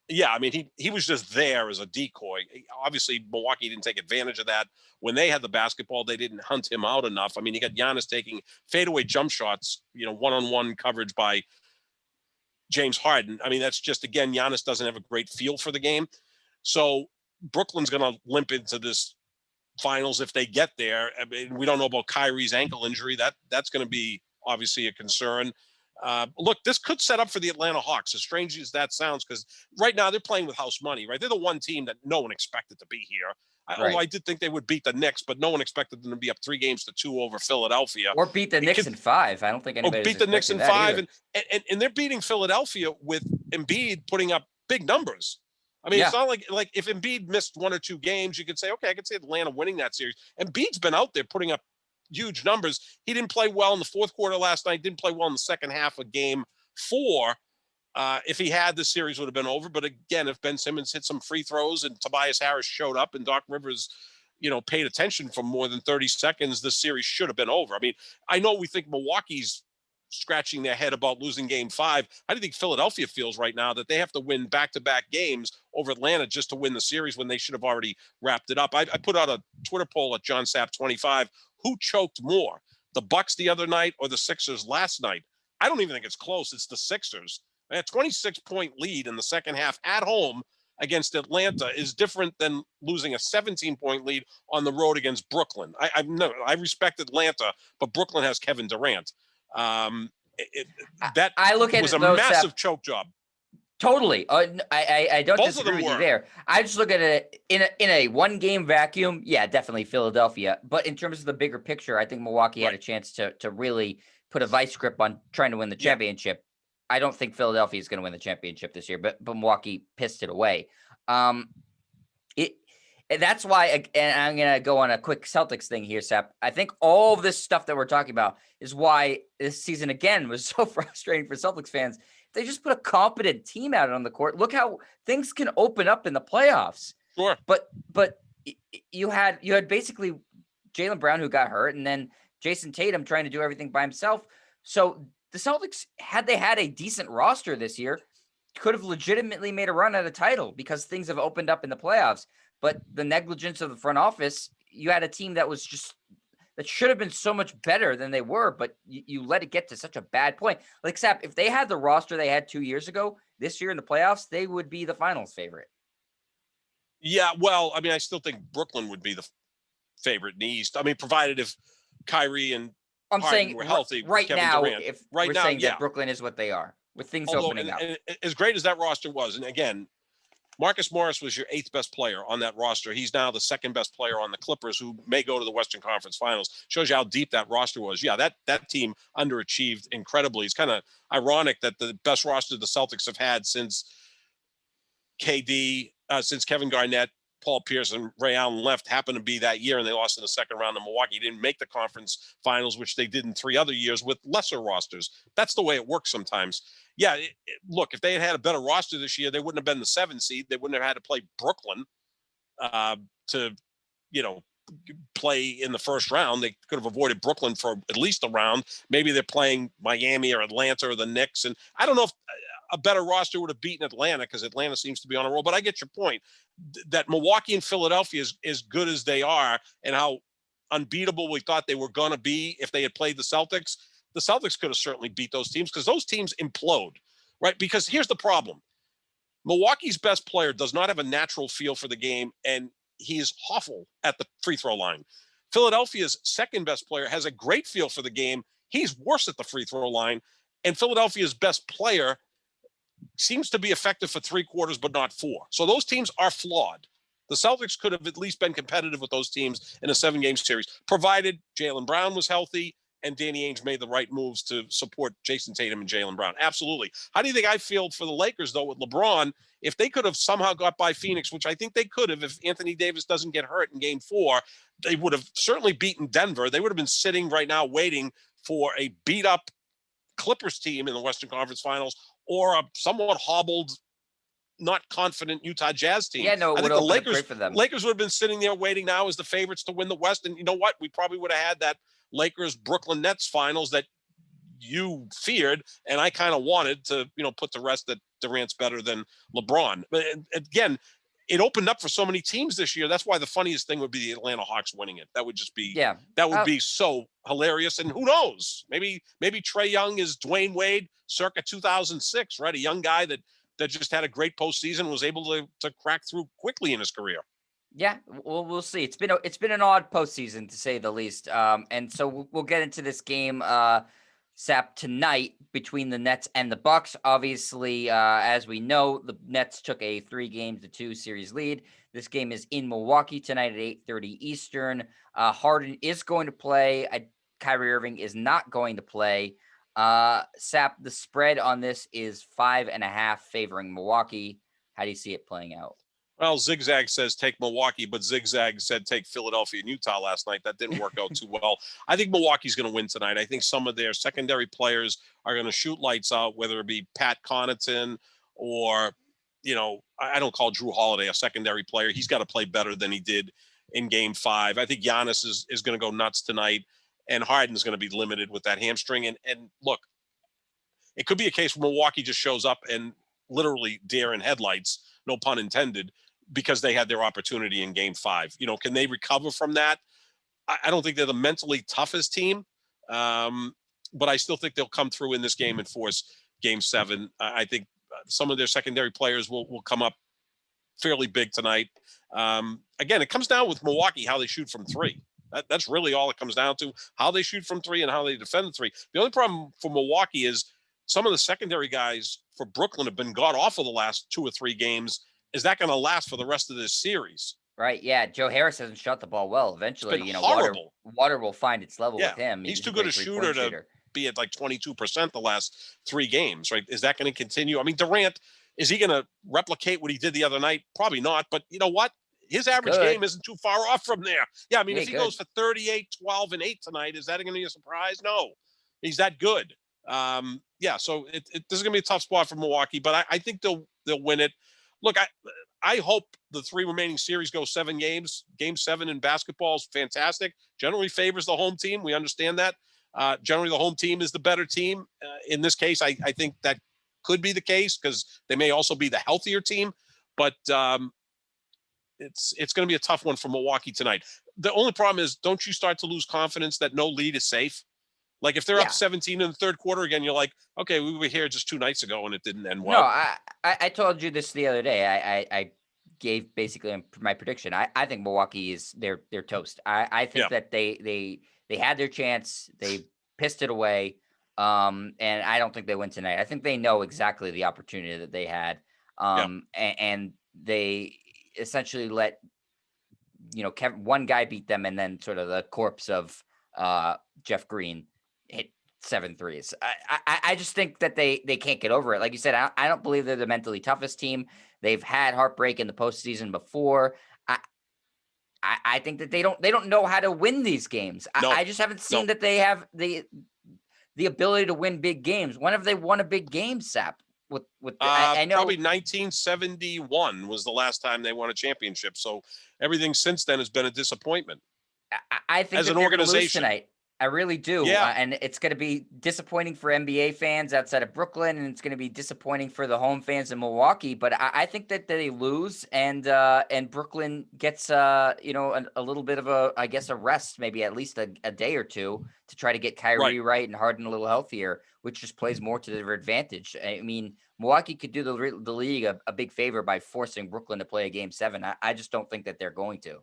Yeah, I mean, he was just there as a decoy. Obviously, Milwaukee didn't take advantage of that. When they had the basketball, they didn't hunt him out enough. I mean, you got Giannis taking fadeaway jump shots, one-on-one coverage by James Harden. I mean, that's just, again, Giannis doesn't have a great feel for the game. So Brooklyn's going to limp into this finals if they get there. I mean, we don't know about Kyrie's ankle injury. That's going to be obviously a concern. Look, this could set up for the Atlanta Hawks, as strange as that sounds, because right now they're playing with house money, right? They're the one team that no one expected to be here. Although I did think they would beat the Knicks, but no one expected them to be up 3-2 over Philadelphia.
Or beat the Knicks in 5. I don't think anybody
beat the Knicks in 5,
and
they're beating Philadelphia with Embiid putting up big numbers. I mean, It's not like if Embiid missed 1 or 2 games, you could say, okay, I could see Atlanta winning that series. Embiid's been out there putting up huge numbers. He didn't play well in the fourth quarter last night, didn't play well in the second half of game 4. If he had, the series would have been over. But again, if Ben Simmons hit some free throws and Tobias Harris showed up and Doc Rivers, paid attention for more than 30 seconds, this series should have been over. I mean, I know we think Milwaukee's scratching their head about losing game 5. How do you think Philadelphia feels right now that they have to win back-to-back games over Atlanta just to win the series when they should have already wrapped it up? I put out a Twitter poll at John Sapp 25. Who choked more, the Bucks the other night or the Sixers last night? I don't even think it's close. It's the Sixers. A 26-point lead in the second half at home against Atlanta is different than losing a 17-point lead on the road against Brooklyn. I respect Atlanta, but Brooklyn has Kevin Durant. That
I look at
was
it,
a massive choke job.
Totally. I don't disagree with you there. I just look at it in a 1-game vacuum. Yeah, definitely Philadelphia. But in terms of the bigger picture, I think Milwaukee had a chance to really put a vice grip on trying to win the championship. I don't think Philadelphia is going to win the championship this year, but Milwaukee pissed it away. That's why, and I'm going to go on a quick Celtics thing here, Sep. I think all of this stuff that we're talking about is why this season, again, was so frustrating for Celtics fans. They just put a competent team out on the court. Look how things can open up in the playoffs.
Sure.
But you had basically Jaylen Brown, who got hurt, and then Jason Tatum trying to do everything by himself. So the Celtics, had they had a decent roster this year, could have legitimately made a run at a title because things have opened up in the playoffs. But the negligence of the front office, you had a team that should have been so much better than they were, but you let it get to such a bad point. Like, Sap, if they had the roster they had 2 years ago, this year in the playoffs, they would be the finals favorite.
Yeah, well, I mean, I still think Brooklyn would be the favorite in the East. I mean, provided if Kyrie and Harden were healthy
right
Kevin
now,
Durant.
if we're saying that Brooklyn is what they are, with things opening up.
And as great as that roster was, and again, Marcus Morris was your 8th best player on that roster. He's now the 2nd best player on the Clippers, who may go to the Western Conference Finals. Shows you how deep that roster was. Yeah, that team underachieved incredibly. It's kind of ironic that the best roster the Celtics have had since Kevin Garnett, Paul Pierce, and Ray Allen left happened to be that year, and they lost in the second round to Milwaukee. Didn't make the conference finals, which they did in 3 other years with lesser rosters. That's the way it works sometimes. Yeah, look, if they had a better roster this year, they wouldn't have been the 7th seed. They wouldn't have had to play Brooklyn to play in the first round. They could have avoided Brooklyn for at least a round. Maybe they're playing Miami or Atlanta or the Knicks. And I don't know if a better roster would have beaten Atlanta, because Atlanta seems to be on a roll. But I get your point that Milwaukee and Philadelphia is as good as they are, and how unbeatable we thought they were going to be if they had played the Celtics. The Celtics could have certainly beat those teams, because those teams implode, right? Because here's the problem. Milwaukee's best player does not have a natural feel for the game, and he's awful at the free throw line. Philadelphia's 2nd best player has a great feel for the game. He's worse at the free throw line. And Philadelphia's best player seems to be effective for 3 quarters, but not 4. So those teams are flawed. The Celtics could have at least been competitive with those teams in a 7-game series, provided Jaylen Brown was healthy and Danny Ainge made the right moves to support Jason Tatum and Jaylen Brown. Absolutely. How do you think I feel for the Lakers, though, with LeBron? If they could have somehow got by Phoenix, which I think they could have if Anthony Davis doesn't get hurt in game 4, they would have certainly beaten Denver. They would have been sitting right now waiting for a beat-up Clippers team in the Western Conference Finals or a somewhat hobbled, not confident Utah Jazz team.
Yeah, no, it
I
would
think the
open up great for them.
Lakers would have been sitting there waiting now as the favorites to win the West. And you know what? We probably would have had that Lakers Brooklyn Nets finals that you feared, and I kind of wanted to, put to rest that Durant's better than LeBron. But again, it opened up for so many teams this year. That's why the funniest thing would be the Atlanta Hawks winning it. That would just be, that would be so hilarious. And who knows? Maybe Trae Young is Dwayne Wade circa 2006, right? A young guy that just had a great postseason, was able to crack through quickly in his career.
Yeah, well, we'll see. It's been an odd postseason to say the least. And so we'll get into this game, Sap, tonight between the Nets and the Bucks. Obviously, as we know, the Nets took a 3-2 series lead. This game is in Milwaukee tonight at 8:30 Eastern. Harden is going to play. Kyrie Irving is not going to play. Sap, the spread on this is 5.5 favoring Milwaukee. How do you see it playing out?
Well, Zigzag says take Milwaukee, but Zigzag said take Philadelphia and Utah last night. That didn't work out too well. I think Milwaukee's going to win tonight. I think some of their secondary players are going to shoot lights out, whether it be Pat Connaughton or, I don't call Drew Holiday a secondary player. He's got to play better than he did in game 5. I think Giannis is going to go nuts tonight, and Harden's going to be limited with that hamstring. And look, it could be a case where Milwaukee just shows up and literally deer in headlights, no pun intended, because they had their opportunity in game 5. Can they recover from that? I don't think they're the mentally toughest team, but I still think they'll come through in this game and force game 7. I think some of their secondary players will come up fairly big tonight. Again, it comes down with Milwaukee, how they shoot from 3. That's really all it comes down to, how they shoot from 3 and how they defend the 3. The only problem for Milwaukee is some of the secondary guys for Brooklyn have been god-awful the last 2 or 3 games. Is that going to last for the rest of this series?
Right. Yeah. Joe Harris hasn't shot the ball well. Eventually,
horrible.
Water will find its level with him.
He's too good a shooter to be at like 22% the last 3 games, right? Is that going to continue? I mean, Durant, is he going to replicate what he did the other night? Probably not. But you know what? His average game isn't too far off from there. Yeah. I mean, if he goes for 38, 12, and 8 tonight, is that going to be a surprise? No. He's that good. So this is going to be a tough spot for Milwaukee, but I think they'll win it. Look, I hope the 3 remaining series go 7 games. Game 7 in basketball is fantastic. Generally favors the home team. We understand that. Generally, the home team is the better team. In this case, I think that could be the case because they may also be the healthier team. But it's going to be a tough one for Milwaukee tonight. The only problem is, don't you start to lose confidence that no lead is safe? Like if they're up 17 in the third quarter again, you're like, okay, we were here just 2 nights ago and it didn't end well.
No, I told you this the other day. I gave basically my prediction. I think Milwaukee is they're toast. I think that they had their chance. They pissed it away. And I don't think they win tonight. I think they know exactly the opportunity that they had. And they essentially let one guy beat them, and then sort of the corpse of Jeff Green hit 7 threes. I just think that they can't get over it. Like you said, I don't believe they're the mentally toughest team. They've had heartbreak in the postseason before. I think that they don't know how to win these games. No. I just haven't seen that they have the ability to win big games. When have they won a big game, Sap? I know
probably 1971 was the last time they won a championship. So everything since then has been a disappointment.
I think
as an organization
tonight. I really do.
Yeah.
And it's going to be disappointing for NBA fans outside of Brooklyn, and it's going to be disappointing for the home fans in Milwaukee. But I think that they lose, and Brooklyn gets a little bit of a rest, maybe at least a day or 2 to try to get Kyrie right and Harden a little healthier, which just plays more to their advantage. I mean, Milwaukee could do the league a big favor by forcing Brooklyn to play a game 7. I just don't think that they're going to.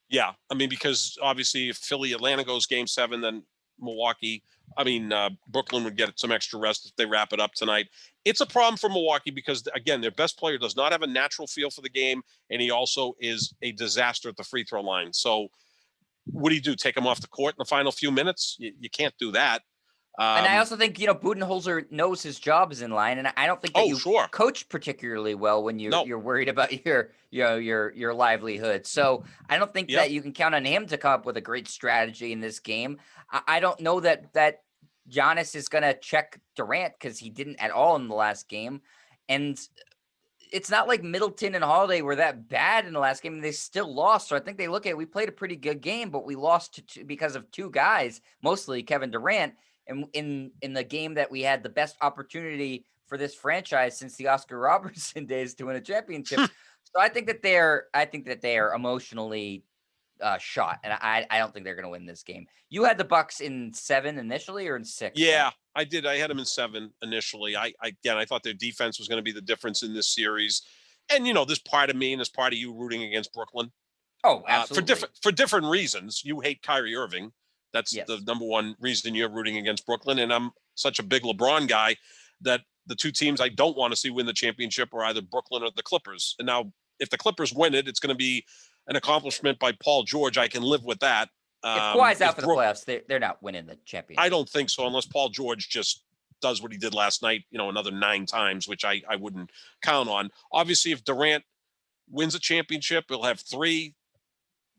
Yeah, I mean, because obviously if Philly-Atlanta goes game 7, then Brooklyn would get some extra rest if they wrap it up tonight. It's a problem for Milwaukee because, again, their best player does not have a natural feel for the game, and he also is a disaster at the free throw line. So what do? Take him off the court in the final few minutes? You can't do that.
And I also think, Budenholzer knows his job is in line, and I don't think that you
sure.
coach particularly well when you're worried about your livelihood. So I don't think that you can count on him to come up with a great strategy in this game. I don't know that Giannis is going to check Durant, because he didn't at all in the last game. And it's not like Middleton and Holiday were that bad in the last game, and they still lost. So I think they look at, we played a pretty good game, but we lost because of two guys, mostly Kevin Durant. And in the game that we had the best opportunity for this franchise since the Oscar Robertson days to win a championship. So I think that they are emotionally shot, and I don't think they're going to win this game. You had the Bucks in 7 initially, or in 6?
Yeah, I did. I had them in 7 initially. I thought their defense was going to be the difference in this series. And this part of me and this part of you rooting against Brooklyn.
Oh, absolutely.
For different reasons. You hate Kyrie Irving. That's the number one reason you're rooting against Brooklyn. And I'm such a big LeBron guy that the two teams I don't want to see win the championship are either Brooklyn or the Clippers. And now, if the Clippers win it, it's going to be an accomplishment by Paul George. I can live with that.
If Kawhi's out for the playoffs, they're not winning the championship.
I don't think so, unless Paul George just does what he did last night, another 9 times, which I wouldn't count on. Obviously, if Durant wins a championship, he'll have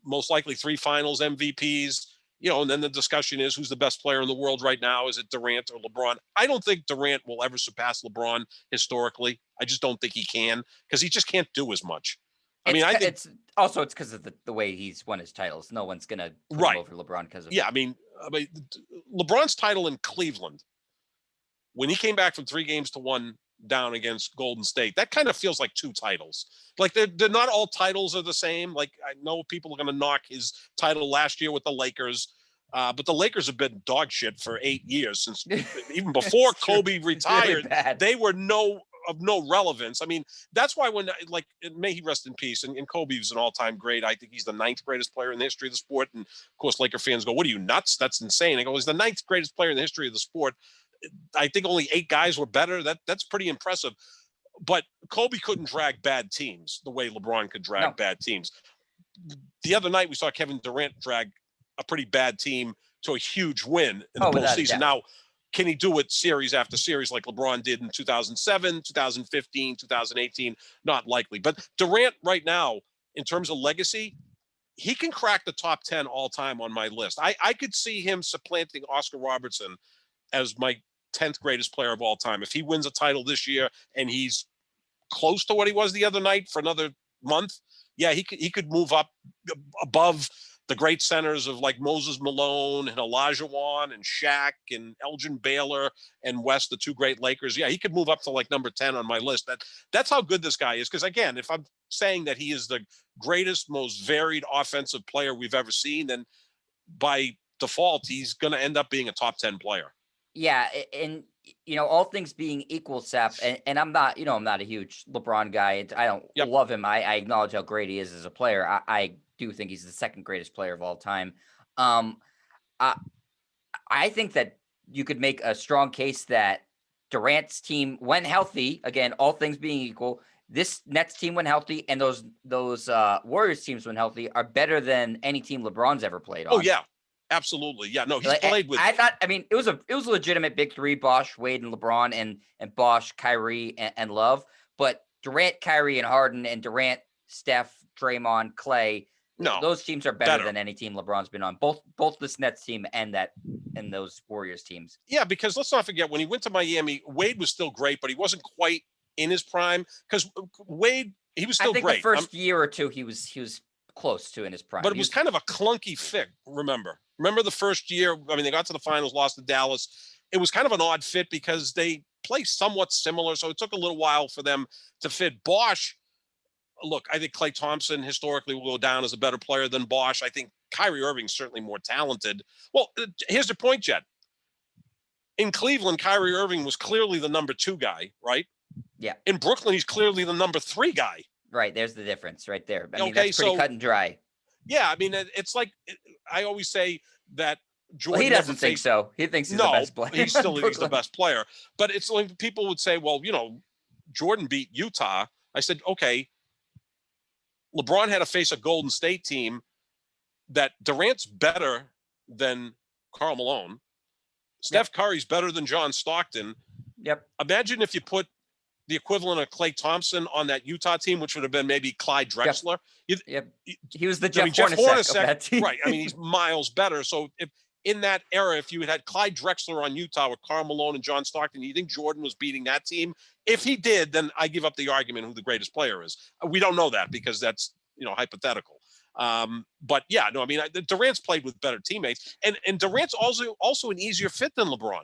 most likely 3 finals MVPs. And then the discussion is, who's the best player in the world right now? Is it Durant or LeBron? I don't think Durant will ever surpass LeBron historically. I just don't think he can, because he just can't do as much. I think
it's because of the way he's won his titles. No one's going to put him over LeBron because of
LeBron's title in Cleveland, when he came back from 3 games to 1 down against Golden State, that kind of feels like 2 titles. Like, they're not all titles are the same. Like, I know people are going to knock his title last year with the Lakers, but the Lakers have been dog shit for 8 years, since even before Kobe retired. Really, they were of no relevance. That's why may he rest in peace. And Kobe was an all-time great. I think he's the 9th greatest player in the history of the sport. And of course, Laker fans go, "What are you, nuts? That's insane." I go, "He's the 9th greatest player in the history of the sport." I think only 8 guys were better. That's pretty impressive. But Kobe couldn't drag bad teams the way LeBron could drag bad teams. The other night, we saw Kevin Durant drag a pretty bad team to a huge win in the postseason. Now, can he do it series after series like LeBron did in 2007, 2015, 2018? Not likely. But Durant right now, in terms of legacy, he can crack the top 10 all time on my list. I could see him supplanting Oscar Robertson as my 10th greatest player of all time. If he wins a title this year and he's close to what he was the other night for another month, he could move up above the great centers of like Moses Malone and Olajuwon and Shaq and Elgin Baylor and West, the 2 great Lakers. Yeah, he could move up to like number 10 on my list. That's how good this guy is. Because again, if I'm saying that he is the greatest, most varied offensive player we've ever seen, then by default, he's going to end up being a top 10 player.
Yeah, and all things being equal, Sap, and I'm not, I'm not a huge LeBron guy. I don't love him. I acknowledge how great he is as a player. I do think he's the 2nd greatest player of all time. I think that you could make a strong case that Durant's team, when healthy, again, all things being equal, this Nets team when healthy, and those Warriors teams when healthy are better than any team LeBron's ever played on.
Oh yeah. Absolutely. Yeah, no, he's played with.
I thought, it was a legitimate big 3, Bosh, Wade, and LeBron, and Bosh, Kyrie, and Love. But Durant, Kyrie, and Harden, and Durant, Steph, Draymond, Clay, those teams are better than any team LeBron's been on. Both this Nets team and those Warriors teams.
Yeah, because let's not forget, when he went to Miami, Wade was still great, but he wasn't quite in his prime. Because Wade, he was still great.
I think the first year or 2, he was close to in his prime.
But it was kind of a clunky fit, Remember the first year, they got to the finals, lost to Dallas. It was kind of an odd fit because they play somewhat similar, so it took a little while for them to fit. Bosh, look, I think Klay Thompson historically will go down as a better player than Bosh. I think Kyrie Irving's certainly more talented. Well, here's the point, Jet. In Cleveland, Kyrie Irving was clearly the number 2 guy, right?
Yeah.
In Brooklyn, he's clearly the number 3 guy.
Right, there's the difference right there. That's pretty cut and dry.
Yeah, it's like I always say that Jordan.
Well, he doesn't think so. He thinks he's the best player.
He still thinks he's the best player. But it's like people would say, well, Jordan beat Utah. I said, okay, LeBron had to face a Golden State team that Durant's better than Karl Malone. Steph Curry's better than John Stockton.
Yep.
Imagine if you put the equivalent of Klay Thompson on that Utah team, which would have been maybe Clyde Drexler.
Yep. He was the
Jeff
Hornacek of that team.
right. I mean, he's miles better. So if in that era, if you had Clyde Drexler on Utah with Karl Malone and John Stockton, you think Jordan was beating that team? If he did, then I give up the argument who the greatest player is. We don't know that because that's, hypothetical. But yeah, no, I mean, Durant's played with better teammates, and Durant's also an easier fit than LeBron.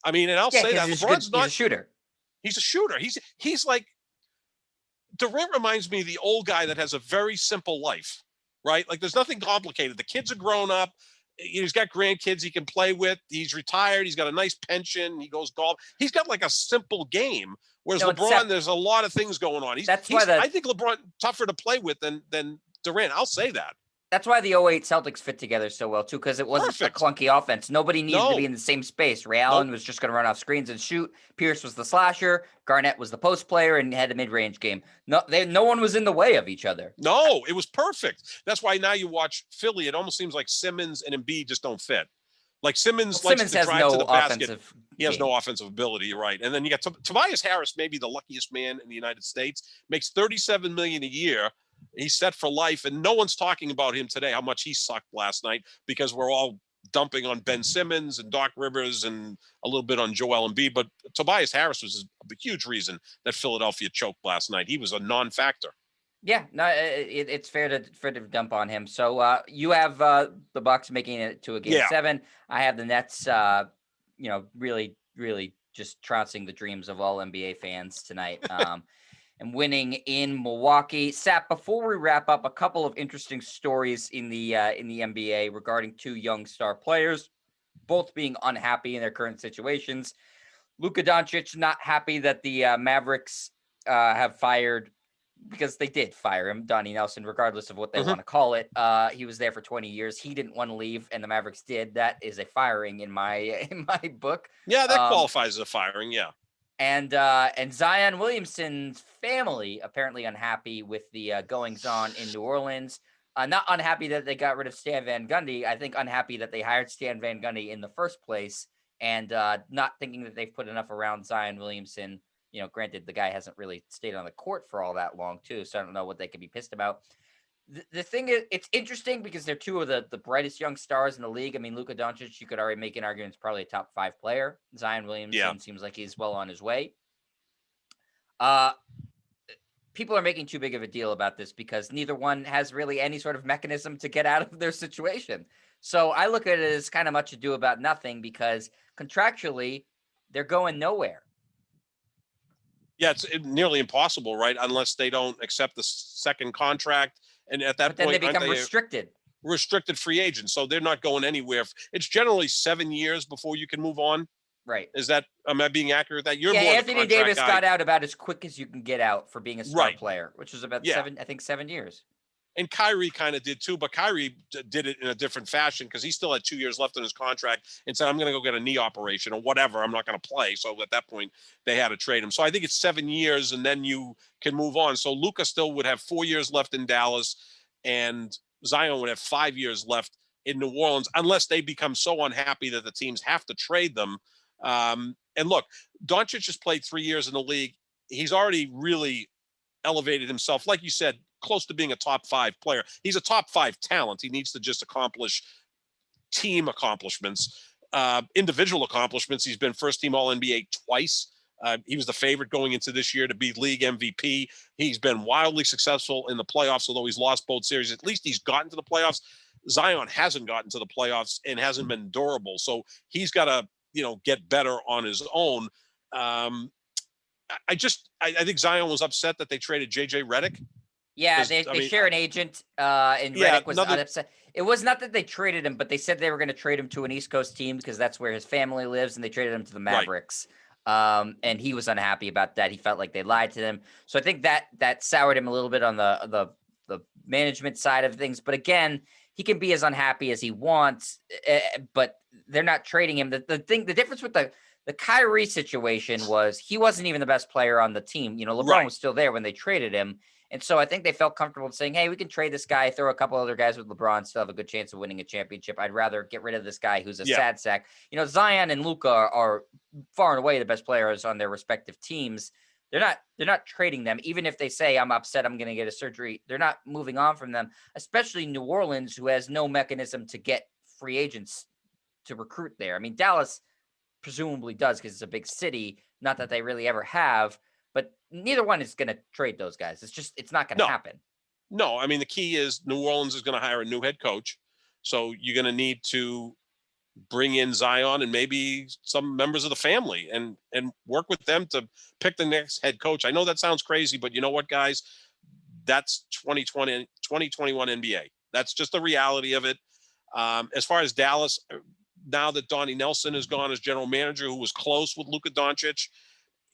I mean, and I'll say that LeBron's not
a shooter.
He's a shooter. He's like Durant reminds me of the old guy that has a very simple life, right? Like there's nothing complicated. The kids are grown up. He's got grandkids he can play with. He's retired. He's got a nice pension. He goes golf. He's got like a simple game. Whereas LeBron, there's a lot of things going on. I think LeBron tougher to play with than Durant. I'll say that.
That's why the 08 Celtics fit together so well, too, because it wasn't a clunky offense. Nobody needed to be in the same space. Ray Allen was just going to run off screens and shoot. Pierce was the slasher. Garnett was the post player and had a mid-range game. No one was in the way of each other.
No, it was perfect. That's why now you watch Philly, it almost seems like Simmons and Embiid just don't fit. Like Simmons likes to drive to the basket. He has no offensive ability, you're right. And then you got Tobias Harris, maybe the luckiest man in the United States, makes $37 million a year. He's set for life, and no one's talking about him today, how much he sucked last night, because we're all dumping on Ben Simmons and Doc Rivers and a little bit on Joel Embiid. But Tobias Harris was a huge reason that Philadelphia choked last night. He was a non-factor.
Yeah, no, it's fair to dump on him. So you have the Bucks making it to a game 7. I have the Nets, really, really just trouncing the dreams of all NBA fans tonight. And winning in Milwaukee. Sap, before we wrap up, a couple of interesting stories in the NBA regarding 2 young star players, both being unhappy in their current situations. Luka Doncic not happy that the Mavericks have fired, because they did fire him, Donnie Nelson, regardless of what they want to call it. He was there for 20 years. He didn't want to leave, and the Mavericks did. That is a firing in my book.
Yeah, that qualifies as a firing. Yeah.
And Zion Williamson's family apparently unhappy with the goings on in New Orleans. Not unhappy that they got rid of Stan Van Gundy. I think unhappy that they hired Stan Van Gundy in the first place, and not thinking that they've put enough around Zion Williamson. Granted, the guy hasn't really stayed on the court for all that long, too, so I don't know what they could be pissed about. The thing is, it's interesting because they're 2 of the brightest young stars in the league. I mean, Luka Doncic, you could already make an argument, is probably a top 5 player. Zion Williamson seems like he's well on his way. People are making too big of a deal about this because neither one has really any sort of mechanism to get out of their situation. So I look at it as kind of much ado about nothing, because contractually they're going nowhere.
Yeah, it's nearly impossible, right? Unless they don't accept the second contract. And at that point,
then they become
restricted free agents. So they're not going anywhere. It's generally 7 years before you can move on.
Right.
Am I being accurate with that? You're more
Anthony Davis got out about as quick as you can get out for being a star player, which was about 7 years.
And Kyrie kind of did too, but Kyrie did it in a different fashion because he still had 2 years left on his contract and said, I'm going to go get a knee operation or whatever. I'm not going to play. So at that point, they had to trade him. So I think it's 7 years and then you can move on. So Luka still would have 4 years left in Dallas and Zion would have 5 years left in New Orleans, unless they become so unhappy that the teams have to trade them. And look, Doncic has played 3 years in the league. He's already really elevated himself. Like you said, close to being a top 5 player. He's a top 5 talent. He needs to just accomplish team accomplishments, individual accomplishments. He's been first team All NBA twice. He was the favorite going into this year to be league MVP. He's been wildly successful in the playoffs, although he's lost both series. At least he's gotten to the playoffs. Zion hasn't gotten to the playoffs and hasn't been durable. So he's got to, get better on his own. I think Zion was upset that they traded JJ Redick.
Yeah, they share an agent, and Redick was upset. It was not that they traded him, but they said they were going to trade him to an East Coast team because that's where his family lives, and they traded him to the Mavericks. Right. And he was unhappy about that. He felt like they lied to him. So I think that soured him a little bit on the management side of things. But again, he can be as unhappy as he wants, but they're not trading him. The difference with the Kyrie situation was he wasn't even the best player on the team. LeBron was still there when they traded him. And so I think they felt comfortable saying, hey, we can trade this guy, throw a couple other guys with LeBron, still have a good chance of winning a championship. I'd rather get rid of this guy who's a
Yeah.
sad sack. Zion and Luka are far and away the best players on their respective teams. They're not trading them. Even if they say, I'm upset, I'm going to get a surgery, they're not moving on from them, especially New Orleans, who has no mechanism to get free agents to recruit there. I mean, Dallas presumably does because it's a big city. Not that they really ever have, but neither one is going to trade those guys. It's not going to happen.
No, I mean, the key is New Orleans is going to hire a new head coach. So you're going to need to bring in Zion and maybe some members of the family and work with them to pick the next head coach. I know that sounds crazy, but you know what, guys? That's 2021 NBA. That's just the reality of it. As far as Dallas, now that Donnie Nelson is gone as general manager, who was close with Luka Doncic,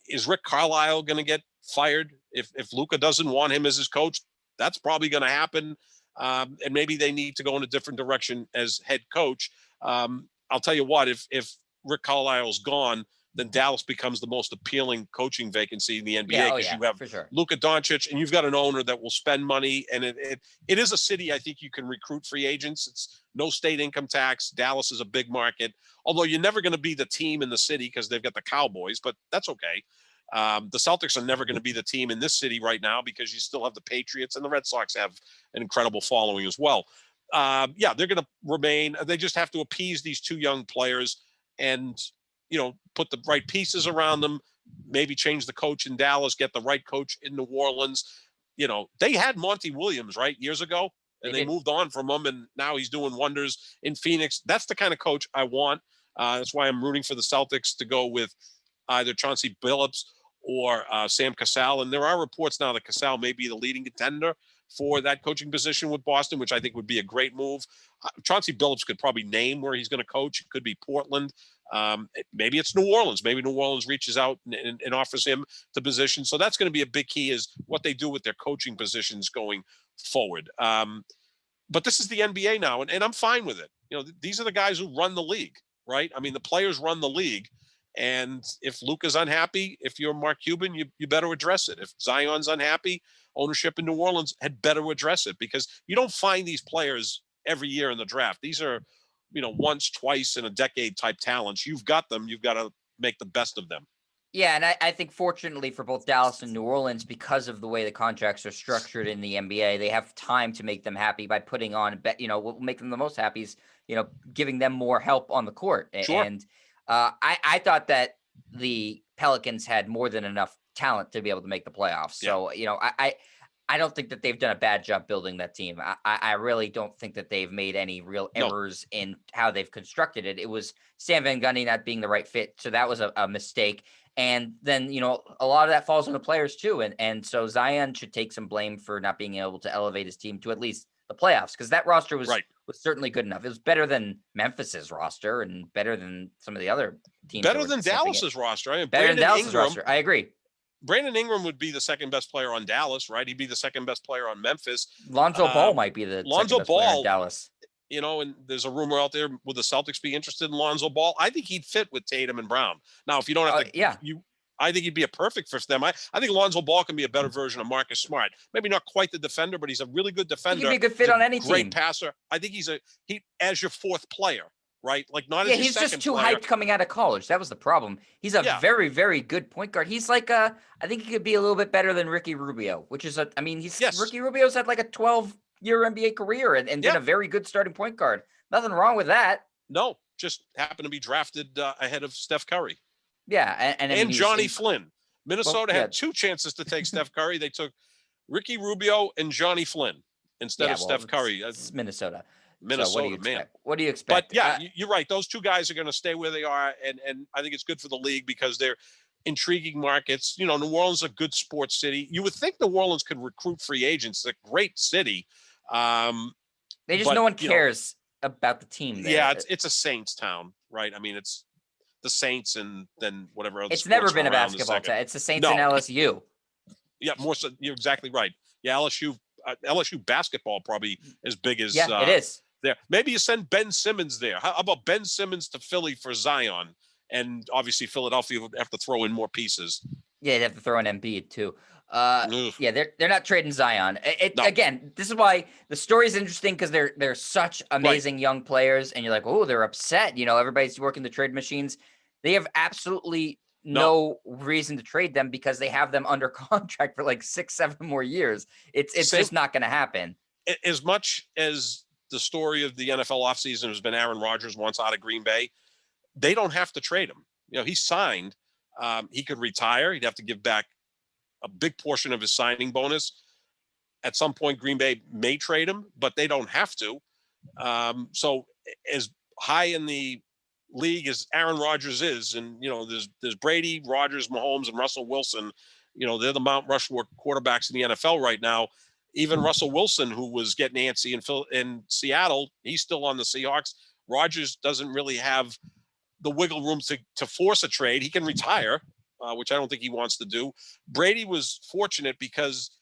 is Rick Carlisle going to get fired if Luka doesn't want him as his coach? That's probably going to happen. And maybe they need to go in a different direction as head coach. I'll tell you what, if Rick Carlisle's gone, then Dallas becomes the most appealing coaching vacancy in the NBA because you have Luka Doncic and you've got an owner that will spend money. And it is a city I think you can recruit free agents. It's no state income tax. Dallas is a big market, although you're never going to be the team in the city because they've got the Cowboys, but that's okay. The Celtics are never going to be the team in this city right now because you still have the Patriots, and the Red Sox have an incredible following as well. They're going to remain. They just have to appease these two young players and, put the right pieces around them, maybe change the coach in Dallas, get the right coach in New Orleans. They had Monty Williams, right, years ago, and they moved on from him, and now he's doing wonders in Phoenix. That's the kind of coach I want. That's why I'm rooting for the Celtics to go with either Chauncey Billups or Sam Cassell. And there are reports now that Cassell may be the leading contender for that coaching position with Boston, which I think would be a great move. Chauncey Billups could probably name where he's going to coach. It could be Portland. Maybe it's New Orleans. Maybe New Orleans reaches out and offers him the position. So that's going to be a big key, is what they do with their coaching positions going forward. But this is the NBA now, and I'm fine with it. These are the guys who run the league, right? I mean, the players run the league. And if Luka's unhappy, if you're Mark Cuban, you better address it. If Zion's unhappy, ownership in New Orleans had better address it, because you don't find these players every year in the draft. These are, once, twice in a decade type talents. You've got them. You've got to make the best of them.
Yeah, and I think fortunately for both Dallas and New Orleans, because of the way the contracts are structured in the NBA, they have time to make them happy by putting on, what will make them the most happy is, giving them more help on the court.
Sure.
And I thought that the Pelicans had more than enough talent to be able to make the playoffs. So, I don't think that they've done a bad job building that team. I really don't think that they've made any real errors in how they've constructed it. It was Stan Van Gundy not being the right fit. So that was a mistake. And then, a lot of that falls on the players too. And so Zion should take some blame for not being able to elevate his team to at least the playoffs, because that roster was certainly good enough. It was better than Memphis's roster and better than some of the other teams.
Better than Dallas's roster. I mean,
better than Dallas's roster. I agree.
Brandon Ingram would be the second best player on Dallas, right? He'd be the second best player on Memphis.
Lonzo Ball might be the second best player in Dallas.
And there's a rumor out there, would the Celtics be interested in Lonzo Ball? I think he'd fit with Tatum and Brown. Now, if you don't have to, I think he'd be a perfect fit for them. I think Lonzo Ball can be a better version of Marcus Smart. Maybe not quite the defender, but he's a really good defender.
He'd be a good fit on any team.
Great passer. I think he as your fourth player. Right? Like not as your second player.
He's just too hyped coming out of college. That was the problem. He's a very, very good point guard. He's like I think he could be a little bit better than Ricky Rubio, which is Ricky Rubio's had like a 12-year NBA career and been a very good starting point guard. Nothing wrong with that.
No, just happened to be drafted ahead of Steph Curry.
Yeah, and
Johnny Flynn. Minnesota had two chances to take Steph Curry. They took Ricky Rubio and Johnny Flynn instead of Steph Curry.
It's Minnesota.
Minnesota,
What do you expect?
But you're right. Those two guys are going to stay where they are, and I think it's good for the league because they're intriguing markets. New Orleans is a good sports city. You would think New Orleans could recruit free agents. It's a great city.
No one cares about the team there.
Yeah, it's a Saints town, right? I mean, it's the Saints and then whatever else.
It's never been a basketball town. It's the Saints and LSU.
Yeah, more so. You're exactly right. Yeah, LSU basketball probably as big as
it is.
There. Maybe you send Ben Simmons there. How about Ben Simmons to Philly for Zion? And obviously Philadelphia would have to throw in more pieces.
Yeah, you'd have to throw in Embiid too.
Oof.
Yeah, they're not trading Zion.
No.
Again, this is why the story is interesting, because they're such amazing young players, and you're like, oh, they're upset. Everybody's working the trade machines. They have absolutely
No.
no reason to trade them because they have them under contract for like 6-7 more years. It's
Same,
just not going to happen.
as much as the story of the NFL offseason has been Aaron Rodgers wants out of Green Bay, they don't have to trade him. He signed. He could retire. He'd have to give back a big portion of his signing bonus. At some point, Green Bay may trade him, but they don't have to. So as high in the league as Aaron Rodgers is, and there's Brady, Rodgers, Mahomes, and Russell Wilson. They're the Mount Rushmore quarterbacks in the NFL right now. Even Russell Wilson, who was getting antsy in Seattle, he's still on the Seahawks. Rodgers doesn't really have the wiggle room to force a trade. He can retire, which I don't think he wants to do. Brady was fortunate because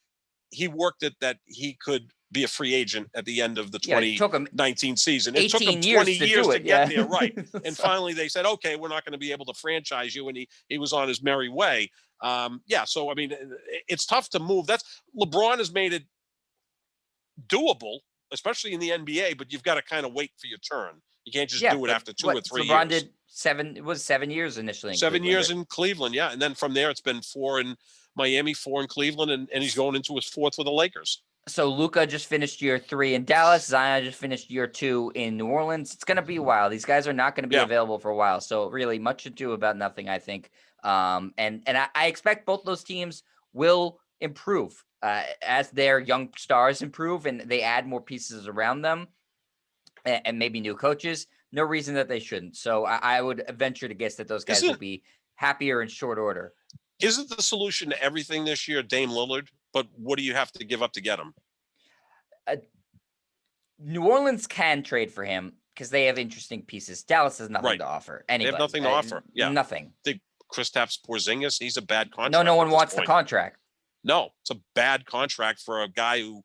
he worked it that he could be a free agent at the end of the 2019 season. It took him 20 years to get there, right? And finally they said, okay, we're not going to be able to franchise you, and he was on his merry way. So I mean, it's tough to move. LeBron has made it doable, especially in the NBA, but you've got to kind of wait for your turn. You can't just do it after 2 or 3
LeBron
years.
It was 7 years initially.
7 years in Cleveland, yeah. And then from there, it's been 4 in Miami, 4 in Cleveland, and he's going into his 4th with the Lakers.
So Luka just finished year 3 in Dallas. Zion just finished year 2 in New Orleans. It's going to be a while. These guys are not going to be available for a while. So really much ado about nothing, I think. And I expect both those teams will improve as their young stars improve and they add more pieces around them and maybe new coaches. No reason that they shouldn't. So I would venture to guess that those guys will be happier in short order.
Isn't the solution to everything this year Dame Lillard? But what do you have to give up to get him?
New Orleans can trade for him because they have interesting pieces. Dallas has nothing to offer. Anybody.
They have nothing to offer. Yeah.
Nothing.
Kristaps Porzingis, he's a bad contract.
No one wants the contract.
No, it's a bad contract for a guy who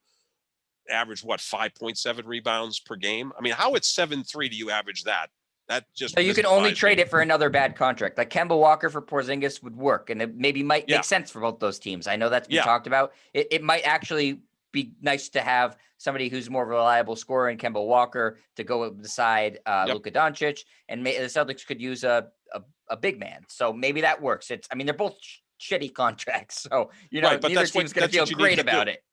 averaged 5.7 rebounds per game. I mean, how at 7.3 do you average that? That just
so you can only trade it for another bad contract. Like Kemba Walker for Porzingis would work, and it maybe might make sense for both those teams. I know that's been talked about. It might actually be nice to have somebody who's more reliable scorer in Kemba Walker to go beside Luka Doncic, and the Celtics could use a big man. So maybe that works. They're both shitty contracts, so neither team's going to feel great about it.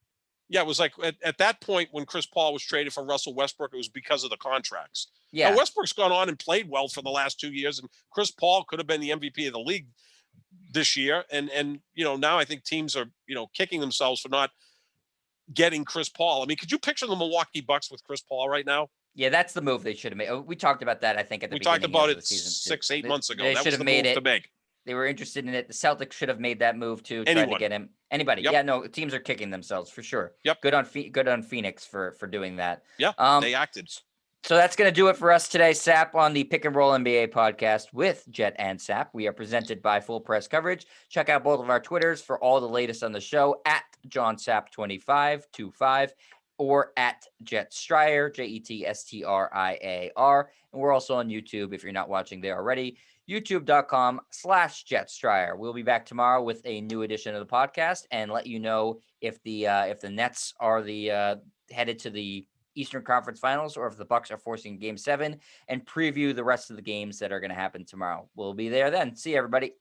Yeah, it was like at that point when Chris Paul was traded for Russell Westbrook, it was because of the contracts.
Yeah,
now, Westbrook's gone on and played well for the last 2 years, and Chris Paul could have been the MVP of the league this year. And now I think teams are kicking themselves for not getting Chris Paul. I mean, could you picture the Milwaukee Bucks with Chris Paul right now?
Yeah, that's the move they should have made. We talked about that, I think, at the beginning
talked about
of
it
the season.
6-8 months ago.
They
that
should
was
have made it.
To make.
They were interested in it. The Celtics should have made that move too, trying to get him. Anybody.
Yep.
Yeah, no, teams are kicking themselves for sure.
Yep.
Good on Phoenix for doing that.
Yeah, they acted.
So that's going to do it for us today, Sap, on the Pick and Roll NBA podcast with Jet and Sap. We are presented by Full Press Coverage. Check out both of our Twitters for all the latest on the show at JohnSap2525 or at Jet Striar, JETSTRIAR. And we're also on YouTube if you're not watching there already. youtube.com/JetStriar. We'll be back tomorrow with a new edition of the podcast and let you know if the Nets are headed to the Eastern Conference Finals or if the Bucks are forcing Game 7 and preview the rest of the games that are going to happen tomorrow. We'll be there then. See you, everybody.